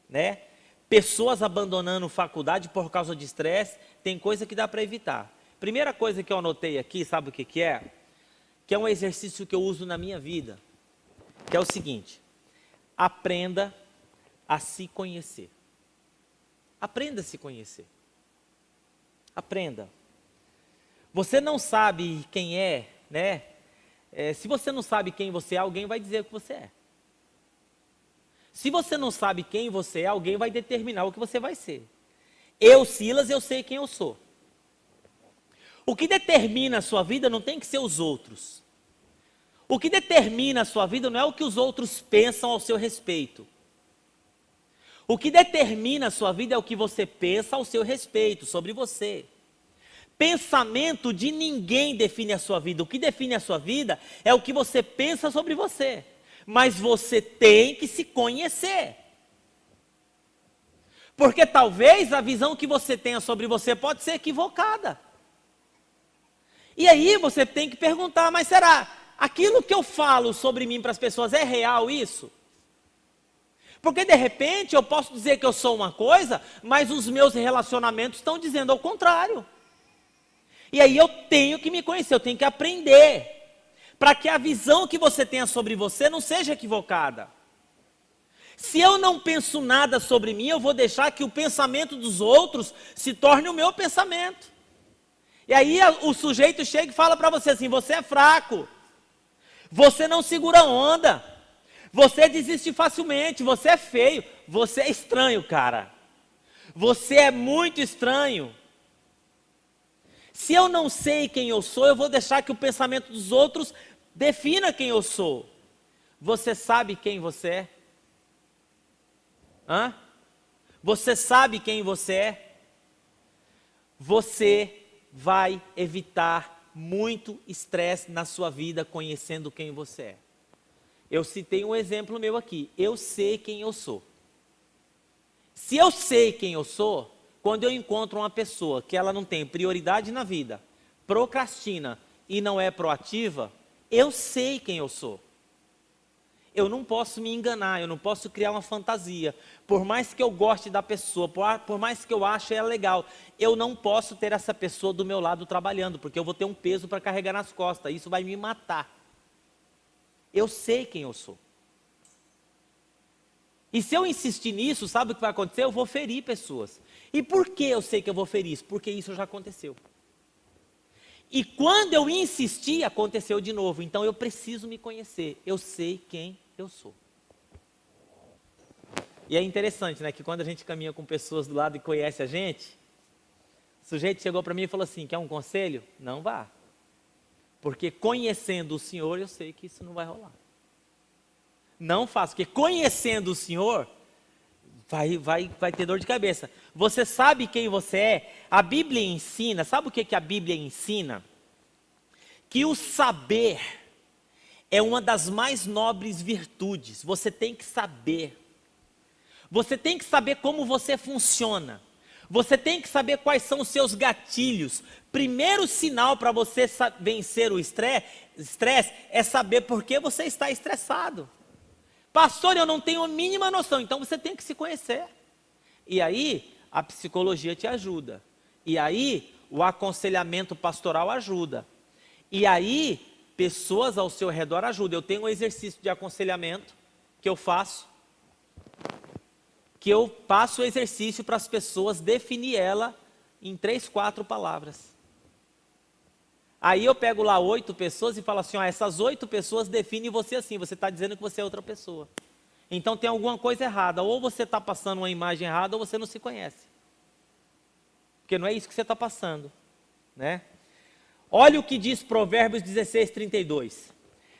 né? Pessoas abandonando faculdade por causa de estresse, tem coisa que dá para evitar. Primeira coisa que eu anotei aqui, sabe o que é? Que é um exercício que eu uso na minha vida, que é o seguinte: aprenda a se conhecer. Aprenda a se conhecer. Aprenda. Você não sabe quem é, né? Se você não sabe quem você é, alguém vai dizer o que você é. Se você não sabe quem você é, alguém vai determinar o que você vai ser. Eu, Silas, eu sei quem eu sou. O que determina a sua vida não tem que ser os outros. O que determina a sua vida não é o que os outros pensam ao seu respeito. O que determina a sua vida é o que você pensa ao seu respeito, sobre você. Pensamento de ninguém define a sua vida. O que define a sua vida é o que você pensa sobre você. Mas você tem que se conhecer. Porque talvez a visão que você tenha sobre você pode ser equivocada. E aí você tem que perguntar, mas será aquilo que eu falo sobre mim para as pessoas é real isso? Porque de repente eu posso dizer que eu sou uma coisa, mas os meus relacionamentos estão dizendo ao contrário. E aí eu tenho que me conhecer, eu tenho que aprender, para que a visão que você tenha sobre você não seja equivocada. Se eu não penso nada sobre mim, eu vou deixar que o pensamento dos outros se torne o meu pensamento. E aí o sujeito chega e fala para você assim, você é fraco, você não segura onda, você desiste facilmente, você é feio, você é estranho, cara. Você é muito estranho. Se eu não sei quem eu sou, eu vou deixar que o pensamento dos outros defina quem eu sou. Você sabe quem você é? Hã? Você sabe quem você é? Você vai evitar muito estresse na sua vida conhecendo quem você é. Eu citei um exemplo meu aqui. Eu sei quem eu sou. Se eu sei quem eu sou, quando eu encontro uma pessoa que ela não tem prioridade na vida, procrastina e não é proativa, eu sei quem eu sou. Eu não posso me enganar, eu não posso criar uma fantasia. Por mais que eu goste da pessoa, por mais que eu ache ela legal, eu não posso ter essa pessoa do meu lado trabalhando, porque eu vou ter um peso para carregar nas costas, isso vai me matar. Eu sei quem eu sou. E se eu insistir nisso, sabe o que vai acontecer? Eu vou ferir pessoas. E por que eu sei que eu vou ferir isso? Porque isso já aconteceu. E quando eu insisti, aconteceu de novo. Então eu preciso me conhecer. Eu sei quem eu sou. E é interessante, né? Que quando a gente caminha com pessoas do lado e conhece a gente, o sujeito chegou para mim e falou assim, quer um conselho? Não vá. Porque conhecendo o Senhor, eu sei que isso não vai rolar. Não faço, porque conhecendo o Senhor, vai ter dor de cabeça. Você sabe quem você é? A Bíblia ensina, sabe o que a Bíblia ensina? Que o saber é uma das mais nobres virtudes. Você tem que saber. Você tem que saber como você funciona. Você tem que saber quais são os seus gatilhos. Primeiro sinal para você vencer o estresse é saber por que você está estressado. Pastor, eu não tenho a mínima noção. Então você tem que se conhecer. E aí a psicologia te ajuda. E aí o aconselhamento pastoral ajuda. E aí pessoas ao seu redor ajudam. Eu tenho um exercício de aconselhamento que eu faço. Que eu passo o exercício para as pessoas definir ela em 3, 4 palavras. Aí eu pego lá 8 pessoas e falo assim, ó, essas 8 pessoas definem você assim, você está dizendo que você é outra pessoa. Então tem alguma coisa errada, ou você está passando uma imagem errada, ou você não se conhece. Porque não é isso que você está passando, né? Olha o que diz Provérbios 16, 32.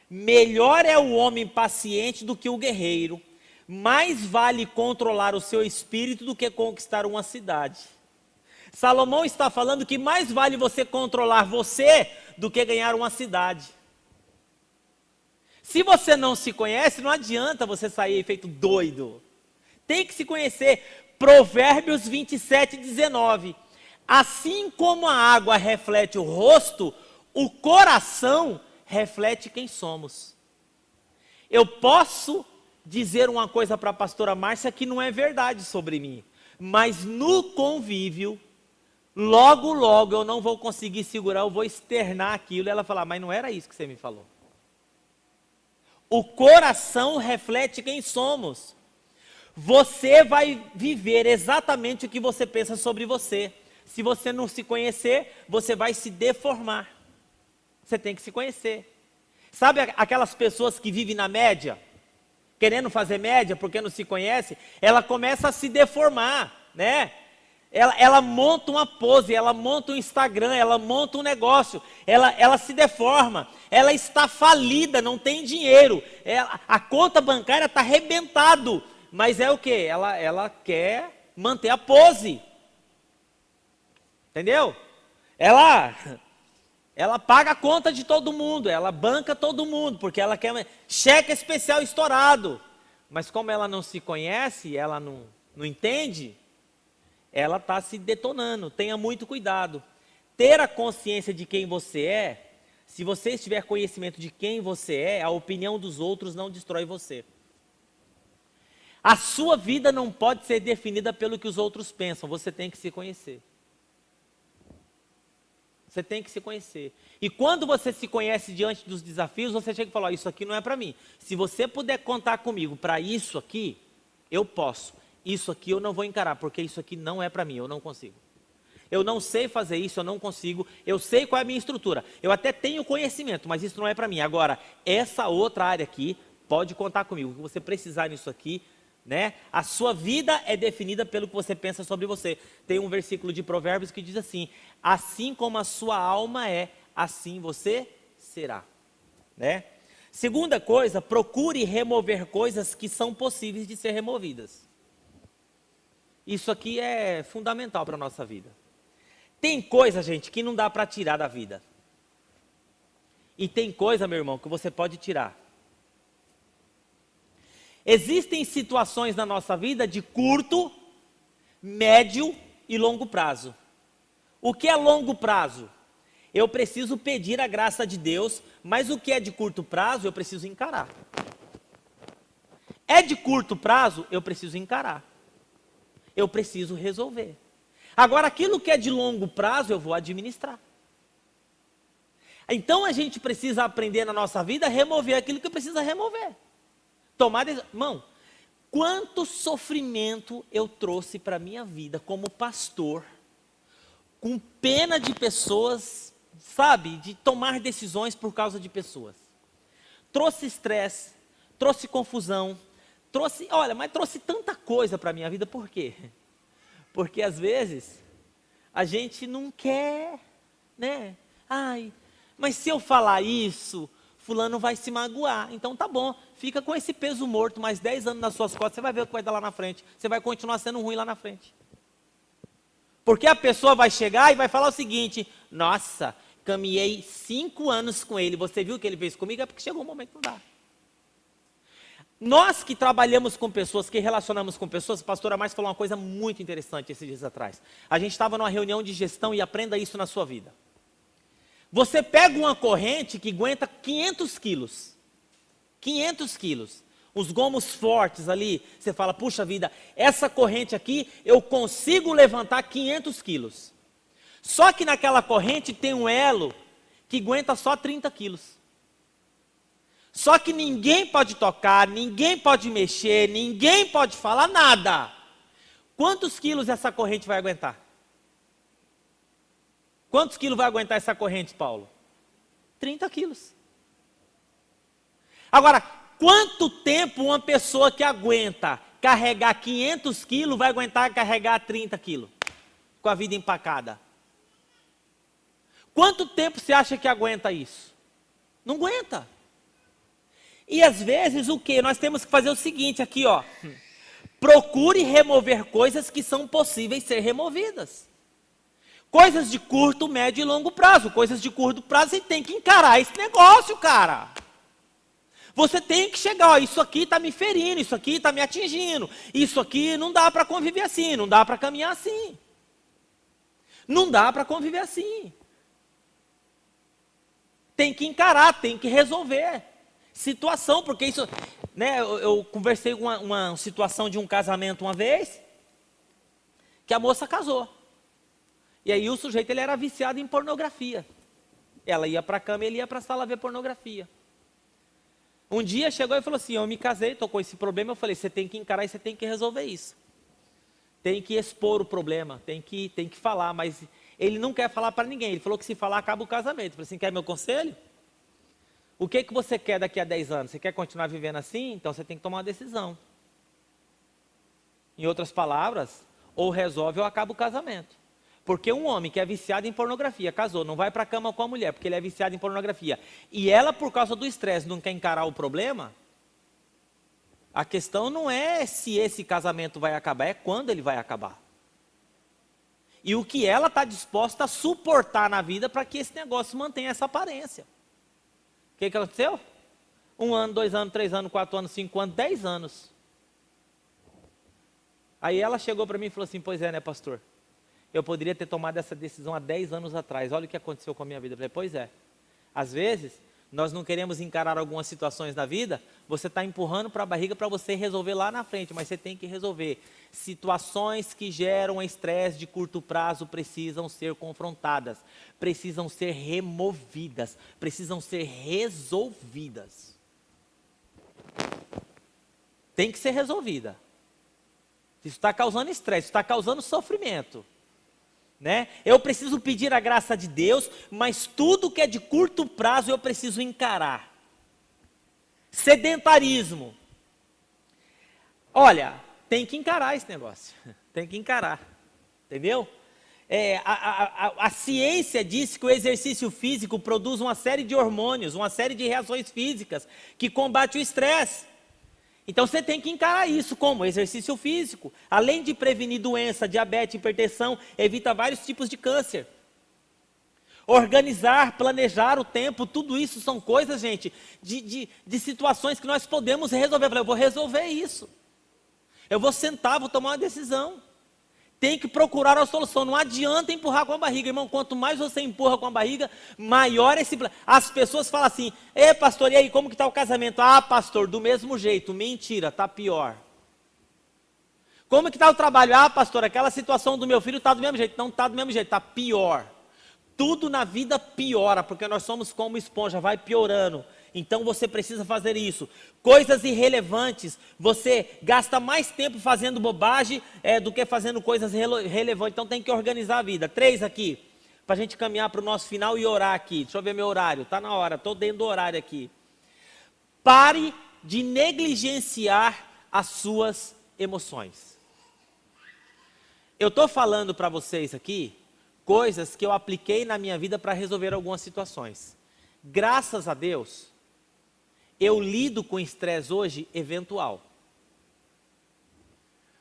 Melhor é o homem paciente do que o guerreiro, mais vale controlar o seu espírito do que conquistar uma cidade. Salomão está falando que mais vale você controlar você do que ganhar uma cidade. Se você não se conhece, não adianta você sair feito doido. Tem que se conhecer. Provérbios 27, 19. Assim como a água reflete o rosto, o coração reflete quem somos. Eu posso dizer uma coisa para a pastora Márcia que não é verdade sobre mim, mas no convívio, logo eu não vou conseguir segurar, eu vou externar aquilo, e ela falar, mas não era isso que você me falou. O coração reflete quem somos. Você vai viver exatamente o que você pensa sobre você. Se você não se conhecer, você vai se deformar. Você tem que se conhecer. Sabe aquelas pessoas que vivem na média? Querendo fazer média porque não se conhece, ela começa a se deformar, né? Ela monta uma pose, ela monta um Instagram, ela monta um negócio, ela se deforma, ela está falida, não tem dinheiro, a conta bancária está arrebentado, mas é o quê? Ela quer manter a pose, entendeu? Ela paga a conta de todo mundo, ela banca todo mundo, porque ela quer cheque especial estourado. Mas como ela não se conhece, ela não entende, ela está se detonando. Tenha muito cuidado. Ter a consciência de quem você é, se você tiver conhecimento de quem você é, a opinião dos outros não destrói você. A sua vida não pode ser definida pelo que os outros pensam, você tem que se conhecer. Você tem que se conhecer. E quando você se conhece diante dos desafios, você chega e fala, isso aqui não é para mim. Se você puder contar comigo para isso aqui, eu posso. Isso aqui eu não vou encarar, porque isso aqui não é para mim, eu não consigo. Eu não sei fazer isso, eu não consigo. Eu sei qual é a minha estrutura. Eu até tenho conhecimento, mas isso não é para mim. Agora, essa outra área aqui, pode contar comigo. O que você precisar nisso aqui, né? A sua vida é definida pelo que você pensa sobre você. Tem um versículo de Provérbios que diz assim, assim como a sua alma é, assim você será, né? Segunda coisa, procure remover coisas que são possíveis de ser removidas. Isso aqui é fundamental para a nossa vida. Tem coisa, gente, que não dá para tirar da vida. E tem coisa, meu irmão, que você pode tirar. Existem situações na nossa vida de curto, médio e longo prazo. O que é longo prazo? Eu preciso pedir a graça de Deus, mas o que é de curto prazo, eu preciso encarar. É de curto prazo, eu preciso encarar. Eu preciso resolver. Agora, aquilo que é de longo prazo, eu vou administrar. Então, a gente precisa aprender na nossa vida a remover aquilo que precisa remover. Irmão, quanto sofrimento eu trouxe para a minha vida como pastor, com pena de pessoas, sabe, de tomar decisões por causa de pessoas. Trouxe estresse, trouxe confusão, trouxe tanta coisa para a minha vida, por quê? Porque às vezes a gente não quer, né? Ai, mas se eu falar isso, fulano vai se magoar. Então tá bom, fica com esse peso morto mais 10 anos nas suas costas, você vai ver o que vai dar lá na frente. Você vai continuar sendo ruim lá na frente. Porque a pessoa vai chegar e vai falar o seguinte: nossa, caminhei 5 anos com ele, você viu o que ele fez comigo? É porque chegou um momento que não dá. Nós que trabalhamos com pessoas, que relacionamos com pessoas, a pastora Mais falou uma coisa muito interessante esses dias atrás. A gente estava numa reunião de gestão e aprenda isso na sua vida. Você pega uma corrente que aguenta 500 quilos. 500 quilos. Os gomos fortes ali, você fala, puxa vida, essa corrente aqui eu consigo levantar 500 quilos. Só que naquela corrente tem um elo que aguenta só 30 quilos. Só que ninguém pode tocar, ninguém pode mexer, ninguém pode falar nada. Quantos quilos essa corrente vai aguentar? Quantos quilos vai aguentar essa corrente, Paulo? 30 quilos. Agora, quanto tempo uma pessoa que aguenta carregar 500 quilos vai aguentar carregar 30 quilos? Com a vida empacada. Quanto tempo você acha que aguenta isso? Não aguenta. E às vezes o que? Nós temos que fazer o seguinte aqui, ó. Procure remover coisas que são possíveis ser removidas. Coisas de curto, médio e longo prazo. Coisas de curto prazo, você tem que encarar esse negócio, cara. Você tem que chegar, ó, isso aqui está me ferindo, isso aqui está me atingindo. Isso aqui não dá para conviver assim, não dá para caminhar assim. Não dá para conviver assim. Tem que encarar, tem que resolver. Situação, porque isso, né, eu conversei com uma situação de um casamento uma vez, que a moça casou. E aí o sujeito, ele era viciado em pornografia. Ela ia para a cama e ele ia para a sala ver pornografia. Um dia chegou e falou assim, eu me casei, estou com esse problema, eu falei, você tem que encarar e você tem que resolver isso. Tem que expor o problema, tem que falar, mas ele não quer falar para ninguém. Ele falou que se falar acaba o casamento. Eu falei assim, quer meu conselho? O que você quer daqui a 10 anos? Você quer continuar vivendo assim? Então você tem que tomar uma decisão. Em outras palavras, ou resolve ou acaba o casamento. Porque um homem que é viciado em pornografia, casou, não vai para a cama com a mulher, porque ele é viciado em pornografia, e ela, por causa do estresse, não quer encarar o problema, a questão não é se esse casamento vai acabar, é quando ele vai acabar. E o que ela está disposta a suportar na vida para que esse negócio mantenha essa aparência. O que aconteceu? 1 ano, 2 anos, 3 anos, 4 anos, 5 anos, 10 anos. Aí ela chegou para mim e falou assim, pois é, né, pastor? Eu poderia ter tomado essa decisão há 10 anos atrás. Olha o que aconteceu com a minha vida. Eu falei, pois é. Às vezes, nós não queremos encarar algumas situações da vida, você está empurrando para a barriga para você resolver lá na frente, mas você tem que resolver. Situações que geram estresse de curto prazo precisam ser confrontadas, precisam ser removidas, precisam ser resolvidas. Tem que ser resolvida. Isso está causando estresse, está causando sofrimento. Né? Eu preciso pedir a graça de Deus, mas tudo que é de curto prazo eu preciso encarar. Sedentarismo. Olha, tem que encarar esse negócio. Tem que encarar. Entendeu? A ciência diz que o exercício físico produz uma série de hormônios, uma série de reações físicas que combate o estresse. Então você tem que encarar isso como exercício físico. Além de prevenir doença, diabetes, hipertensão, evita vários tipos de câncer. Organizar, planejar o tempo, tudo isso são coisas, gente, de situações que nós podemos resolver. Eu falei, eu vou resolver isso. Eu vou sentar, vou tomar uma decisão. Tem que procurar a solução. Não adianta empurrar com a barriga, irmão. Quanto mais você empurra com a barriga, maior esse... As pessoas falam assim, pastor, e aí, como que está o casamento? Ah, pastor, do mesmo jeito. Mentira, está pior. Como que está o trabalho? Ah, pastor, aquela situação do meu filho está do mesmo jeito. Não está do mesmo jeito, está pior. Tudo na vida piora, porque nós somos como esponja, vai piorando. Então você precisa fazer isso. Coisas irrelevantes, você gasta mais tempo fazendo bobagem do que fazendo coisas relevantes. Então tem que organizar a vida. 3 aqui, para a gente caminhar para o nosso final e orar aqui. Deixa eu ver meu horário, está na hora, estou dentro do horário aqui. Pare de negligenciar as suas emoções. Eu estou falando para vocês aqui coisas que eu apliquei na minha vida para resolver algumas situações. Graças a Deus, Eu lido com estresse hoje eventual.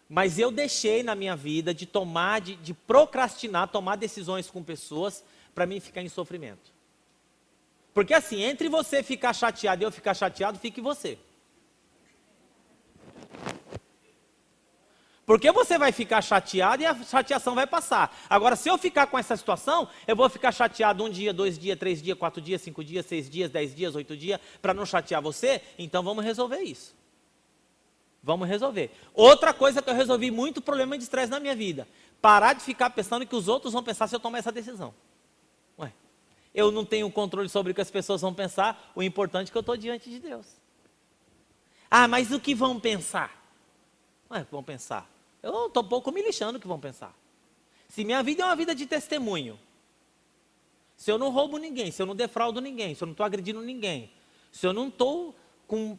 Mas eu deixei na minha vida de procrastinar, tomar decisões com pessoas para mim ficar em sofrimento. Porque assim, entre você ficar chateado e eu ficar chateado, fique você. Porque você vai ficar chateado e a chateação vai passar. Agora, se eu ficar com essa situação, eu vou ficar chateado 1 dia, 2 dias, 3 dias, 4 dias, 5 dias, 6 dias, 10 dias, 8 dias, para não chatear você. Então vamos resolver isso. Vamos resolver. Outra coisa que eu resolvi muito problema de estresse na minha vida. Parar de ficar pensando que os outros vão pensar se eu tomar essa decisão. Ué, eu não tenho controle sobre o que as pessoas vão pensar. O importante é que eu estou diante de Deus. Ah, mas o que vão pensar? Ué, vão pensar. Eu estou pouco me lixando o que vão pensar. Se minha vida é uma vida de testemunho, se eu não roubo ninguém, se eu não defraudo ninguém, se eu não estou agredindo ninguém, se eu não estou com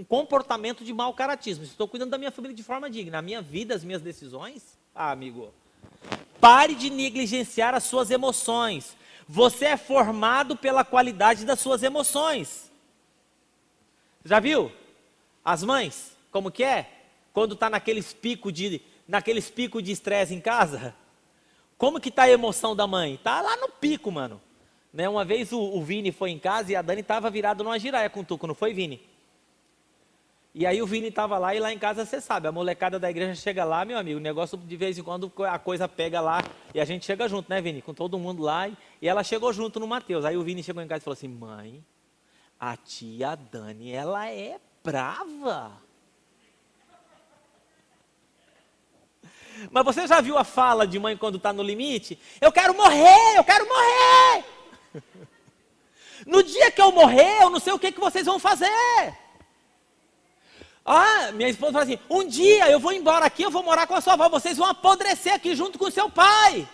comportamento de mau caratismo, se eu estou cuidando da minha família de forma digna, a minha vida, as minhas decisões, amigo, pare de negligenciar as suas emoções. Você é formado pela qualidade das suas emoções. Já viu? As mães, como que é? Quando está naqueles picos de estresse em casa, como que está a emoção da mãe? Está lá no pico, mano. Né? Uma vez o Vini foi em casa e a Dani estava virada numa giraia com o Tuco, não foi, Vini? E aí o Vini estava lá e lá em casa, você sabe, a molecada da igreja chega lá, meu amigo, o negócio de vez em quando a coisa pega lá e a gente chega junto, né, Vini? Com todo mundo lá e ela chegou junto no Mateus. Aí o Vini chegou em casa e falou assim: mãe, a tia Dani, ela é brava. Mas você já viu a fala de mãe quando está no limite? Eu quero morrer, eu quero morrer. No dia que eu morrer, eu não sei o que vocês vão fazer. Ah, minha esposa fala assim: um dia eu vou embora aqui, eu vou morar com a sua avó, vocês vão apodrecer aqui junto com o seu pai.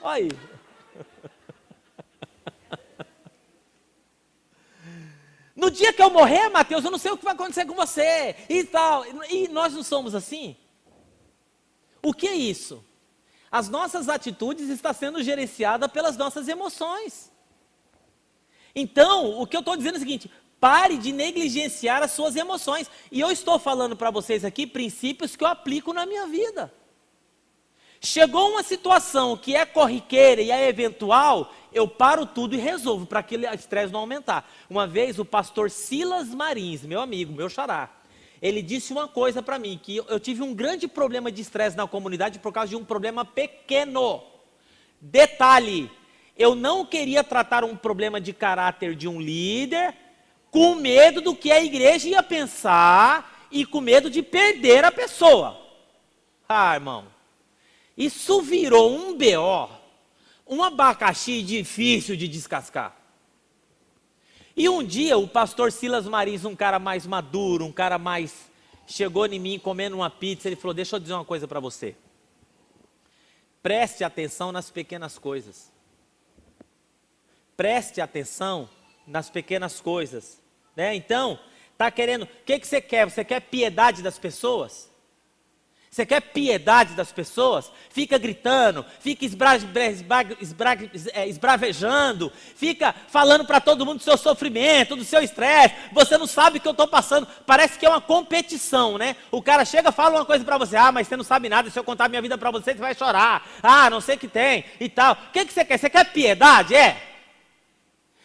Olha aí. No dia que eu morrer, Mateus, eu não sei o que vai acontecer com você. E tal. E nós não somos assim? O que é isso? As nossas atitudes estão sendo gerenciadas pelas nossas emoções. Então, o que eu estou dizendo é o seguinte: pare de negligenciar as suas emoções. E eu estou falando para vocês aqui princípios que eu aplico na minha vida. Chegou uma situação que é corriqueira e é eventual, eu paro tudo e resolvo para aquele estresse não aumentar. Uma vez o pastor Silas Marins, meu amigo, meu xará, ele disse uma coisa para mim, que eu tive um grande problema de estresse na comunidade por causa de um problema pequeno. Detalhe, eu não queria tratar um problema de caráter de um líder com medo do que a igreja ia pensar e com medo de perder a pessoa. Ah, irmão, isso virou um BO, um abacaxi difícil de descascar. E um dia o pastor Silas Marins, um cara mais maduro, um cara mais... chegou em mim comendo uma pizza, ele falou: deixa eu dizer uma coisa para você. Preste atenção nas pequenas coisas. Preste atenção nas pequenas coisas. Né? Então, está querendo... o que você quer? Você quer piedade das pessoas? Você quer piedade das pessoas? Fica gritando, fica esbravejando, fica falando para todo mundo do seu sofrimento, do seu estresse. Você não sabe o que eu estou passando. Parece que é uma competição, né? O cara chega e fala uma coisa para você: ah, mas você não sabe nada, se eu contar minha vida para você, você vai chorar. Ah, não sei o que tem e tal. O que você quer? Você quer piedade?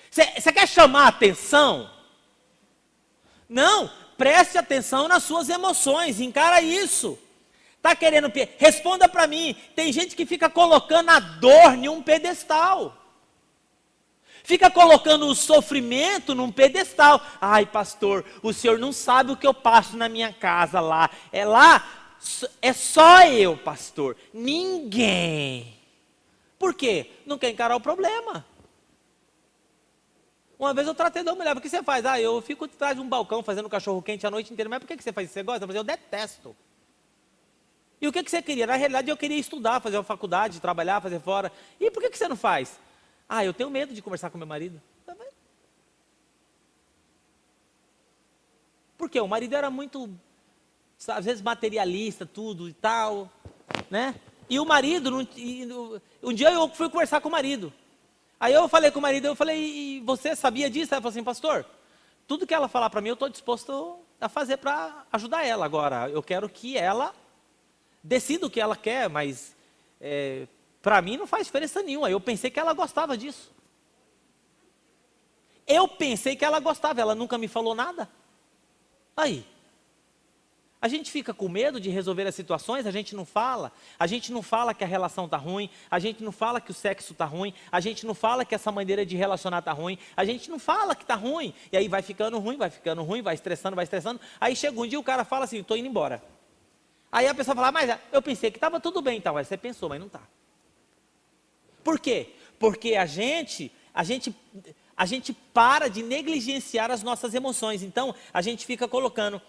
Você quer chamar a atenção? Não, preste atenção nas suas emoções, encara isso. Está querendo... responda para mim. Tem gente que fica colocando a dor em um pedestal. Fica colocando o sofrimento num pedestal. Ai, pastor, o senhor não sabe o que eu passo na minha casa lá. É só eu, pastor. Ninguém. Por quê? Não quer encarar o problema. Uma vez eu tratei de uma mulher: o que você faz? Ah, eu fico atrás de um balcão fazendo cachorro quente a noite inteira. Mas por que você faz isso? Você gosta? Eu detesto. E o que você queria? Na realidade eu queria estudar, fazer uma faculdade, trabalhar, fazer fora. E por que você não faz? Ah, eu tenho medo de conversar com meu marido. Por quê? O marido era muito, às vezes, materialista, tudo e tal, né? E o marido, um dia eu fui conversar com o marido. Aí eu falei com o marido, e você sabia disso? Aí ele falou assim: pastor, Tudo que ela falar para mim, eu estou disposto a fazer para ajudar ela. Agora, eu quero que ela decida o que ela quer, mas para mim não faz diferença nenhuma. Eu pensei que ela gostava disso. Eu pensei que ela gostava, ela nunca me falou nada. Aí, a gente fica com medo de resolver as situações, a gente não fala que a relação está ruim, a gente não fala que o sexo está ruim, a gente não fala que essa maneira de relacionar está ruim, a gente não fala que está ruim, e aí vai ficando ruim, vai estressando, aí chega um dia o cara fala assim, estou indo embora. Aí a pessoa fala, mas eu pensei que estava tudo bem, então, aí você pensou, mas não está. Por quê? Porque a gente para de negligenciar as nossas emoções, então a gente fica colocando,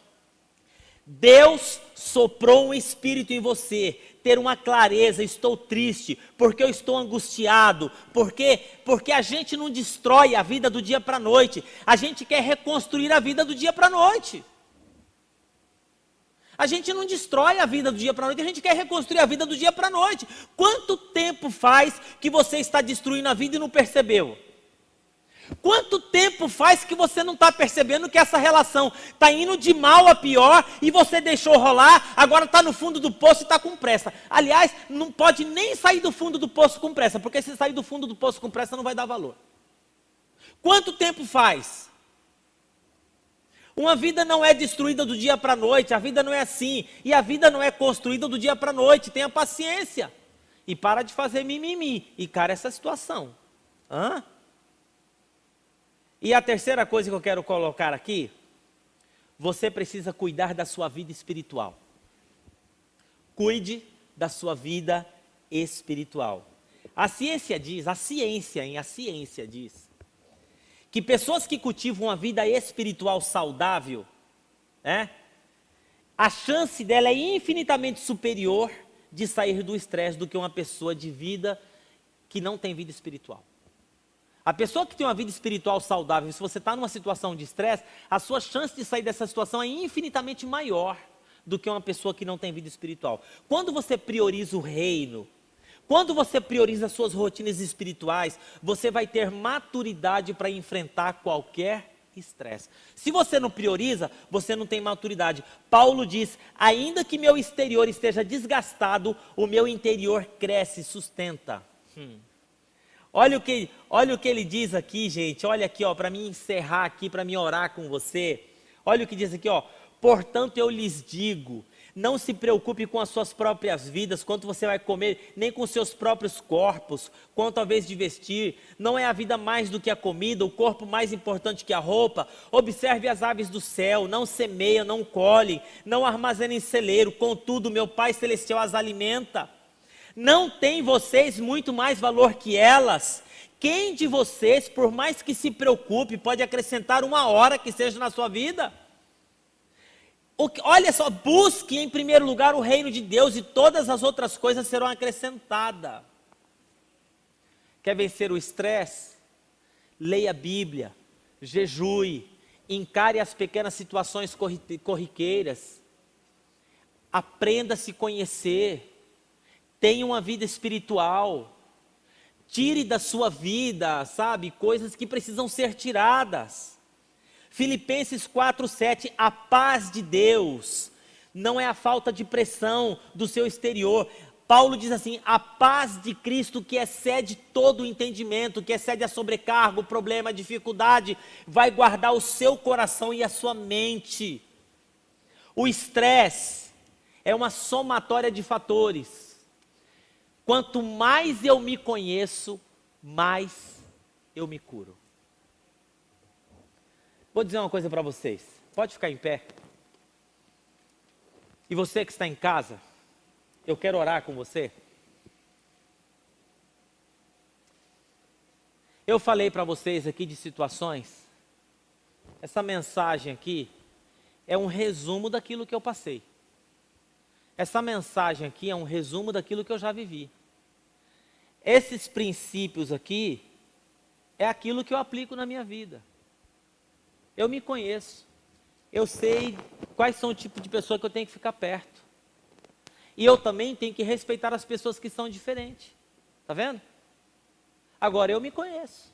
Deus soprou um espírito em você, ter uma clareza, estou triste, porque eu estou angustiado, porque a gente não destrói a vida do dia para a noite, a gente quer reconstruir a vida do dia para a noite. A gente não destrói a vida do dia para a noite, a gente quer reconstruir a vida do dia para a noite. Quanto tempo faz que você está destruindo a vida e não percebeu? Quanto tempo faz que você não está percebendo que essa relação está indo de mal a pior e você deixou rolar, agora está no fundo do poço e está com pressa? Aliás, não pode nem sair do fundo do poço com pressa, porque se sair do fundo do poço com pressa não vai dar valor. Quanto tempo faz? Uma vida não é destruída do dia para a noite, a vida não é assim, e a vida não é construída do dia para a noite, tenha paciência. E para de fazer mimimi, e cara essa situação. E a terceira coisa que eu quero colocar aqui, você precisa cuidar da sua vida espiritual. Cuide da sua vida espiritual. A ciência diz que pessoas que cultivam uma vida espiritual saudável, a chance dela é infinitamente superior de sair do estresse do que uma pessoa de vida que não tem vida espiritual. A pessoa que tem uma vida espiritual saudável, se você está numa situação de estresse, a sua chance de sair dessa situação é infinitamente maior do que uma pessoa que não tem vida espiritual. Quando você prioriza o reino, quando você prioriza suas rotinas espirituais, você vai ter maturidade para enfrentar qualquer estresse. Se você não prioriza, você não tem maturidade. Paulo diz, ainda que meu exterior esteja desgastado, o meu interior cresce e sustenta. Olha o que ele diz aqui, gente. Olha aqui, para mim encerrar aqui, para mim orar com você. Olha o que diz aqui, portanto eu lhes digo, não se preocupe com as suas próprias vidas, quanto você vai comer, nem com seus próprios corpos, quanto a vez de vestir. Não é a vida mais do que a comida, o corpo mais importante que a roupa. Observe as aves do céu, não semeiam, não colhem, não armazenem em celeiro, contudo meu Pai Celestial as alimenta. Não tem vocês muito mais valor que elas? Quem de vocês, por mais que se preocupe, pode acrescentar uma hora que seja na sua vida? Olha só, busque em primeiro lugar o reino de Deus e todas as outras coisas serão acrescentadas. Quer vencer o estresse? Leia a Bíblia, jejue, encare as pequenas situações corriqueiras, aprenda a se conhecer, tenha uma vida espiritual, tire da sua vida, coisas que precisam ser tiradas. Filipenses 4:7, a paz de Deus não é a falta de pressão do seu exterior. Paulo diz assim, a paz de Cristo que excede todo o entendimento, que excede a sobrecarga, o problema, a dificuldade, vai guardar o seu coração e a sua mente. O estresse é uma somatória de fatores. Quanto mais eu me conheço, mais eu me curo. Vou dizer uma coisa para vocês, pode ficar em pé. E você que está em casa, eu quero orar com você. Eu falei para vocês aqui de situações, essa mensagem aqui é um resumo daquilo que eu passei. Essa mensagem aqui é um resumo daquilo que eu já vivi. Esses princípios aqui é aquilo que eu aplico na minha vida. Eu me conheço, eu sei quais são o tipo de pessoa que eu tenho que ficar perto. E eu também tenho que respeitar as pessoas que são diferentes. Está vendo? Agora eu me conheço.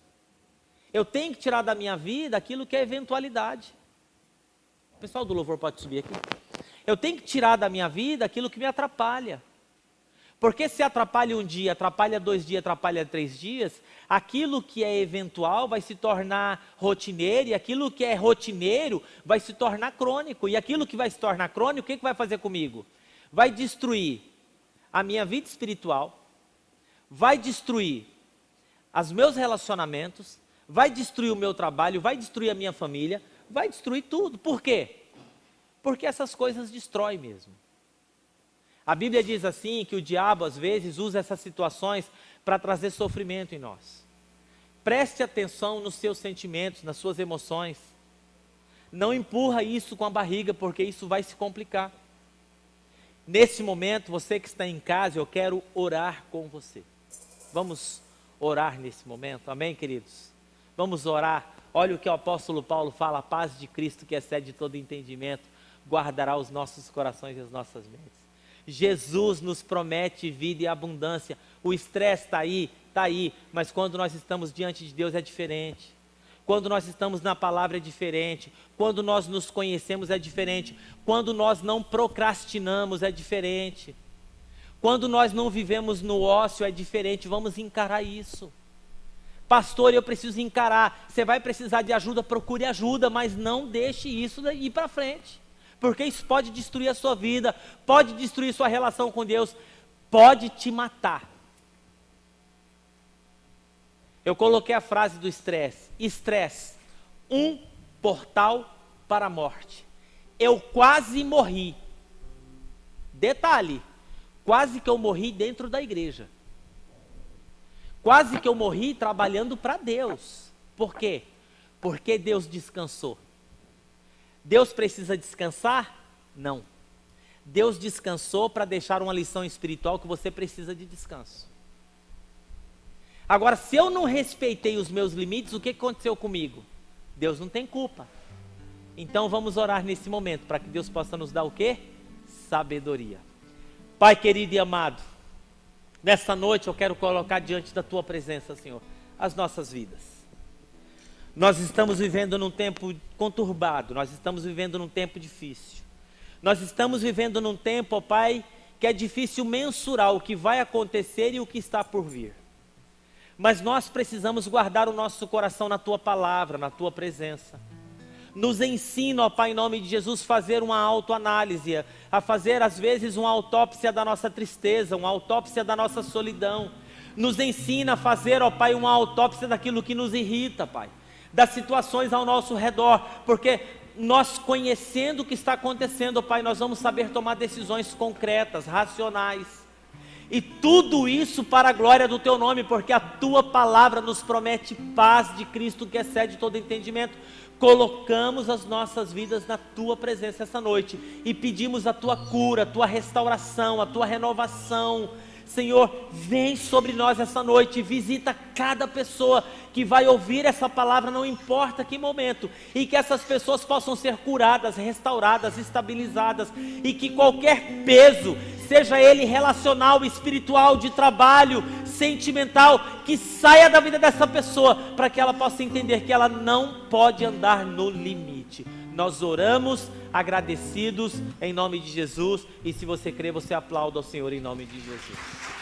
Eu tenho que tirar da minha vida aquilo que é eventualidade. O pessoal do louvor pode subir aqui. Eu tenho que tirar da minha vida aquilo que me atrapalha. Porque se atrapalha um dia, atrapalha 2 dias, atrapalha 3 dias, aquilo que é eventual vai se tornar rotineiro, e aquilo que é rotineiro vai se tornar crônico. E aquilo que vai se tornar crônico, o que vai fazer comigo? Vai destruir a minha vida espiritual, vai destruir os meus relacionamentos, vai destruir o meu trabalho, vai destruir a minha família, vai destruir tudo. Por quê? Porque essas coisas destroem mesmo. A Bíblia diz assim que o diabo às vezes usa essas situações para trazer sofrimento em nós. Preste atenção nos seus sentimentos, nas suas emoções. Não empurra isso com a barriga, porque isso vai se complicar. Nesse momento, você que está em casa, eu quero orar com você. Vamos orar nesse momento, amém, queridos? Vamos orar. Olha o que o apóstolo Paulo fala: a paz de Cristo, que excede todo entendimento, guardará os nossos corações e as nossas mentes. Jesus nos promete vida e abundância. O estresse está aí, mas quando nós estamos diante de Deus é diferente. Quando nós estamos na palavra é diferente. Quando nós nos conhecemos é diferente. Quando nós não procrastinamos é diferente. Quando nós não vivemos no ócio é diferente. Vamos encarar isso. Pastor, eu preciso encarar. Você vai precisar de ajuda, procure ajuda, mas não deixe isso ir para frente. Porque isso pode destruir a sua vida, pode destruir sua relação com Deus, pode te matar. Eu coloquei a frase do estresse. Estresse, um portal para a morte. Eu quase morri. Detalhe, quase que eu morri dentro da igreja. Quase que eu morri trabalhando para Deus. Por quê? Porque Deus descansou. Deus precisa descansar? Não. Deus descansou para deixar uma lição espiritual que você precisa de descanso. Agora, se eu não respeitei os meus limites, o que aconteceu comigo? Deus não tem culpa. Então vamos orar nesse momento, para que Deus possa nos dar o quê? Sabedoria. Pai querido e amado, nessa noite eu quero colocar diante da Tua presença, Senhor, as nossas vidas. Nós estamos vivendo num tempo conturbado, nós estamos vivendo num tempo difícil. Nós estamos vivendo num tempo, ó Pai, que é difícil mensurar o que vai acontecer e o que está por vir. Mas nós precisamos guardar o nosso coração na Tua palavra, na Tua presença. Nos ensina, ó Pai, em nome de Jesus, fazer uma autoanálise, a fazer às vezes uma autópsia da nossa tristeza, uma autópsia da nossa solidão. Nos ensina a fazer, ó Pai, uma autópsia daquilo que nos irrita, Pai, das situações ao nosso redor, porque nós conhecendo o que está acontecendo, ó Pai, nós vamos saber tomar decisões concretas, racionais, e tudo isso para a glória do Teu nome, porque a Tua palavra nos promete paz de Cristo que excede todo entendimento. Colocamos as nossas vidas na Tua presença essa noite, e pedimos a Tua cura, a Tua restauração, a Tua renovação. Senhor, vem sobre nós essa noite, visita cada pessoa que vai ouvir essa palavra, não importa que momento, e que essas pessoas possam ser curadas, restauradas, estabilizadas, e que qualquer peso, seja ele relacional, espiritual, de trabalho, sentimental, que saia da vida dessa pessoa, para que ela possa entender que ela não pode andar no limite. Nós oramos agradecidos em nome de Jesus, e se você crê, você aplauda ao Senhor em nome de Jesus.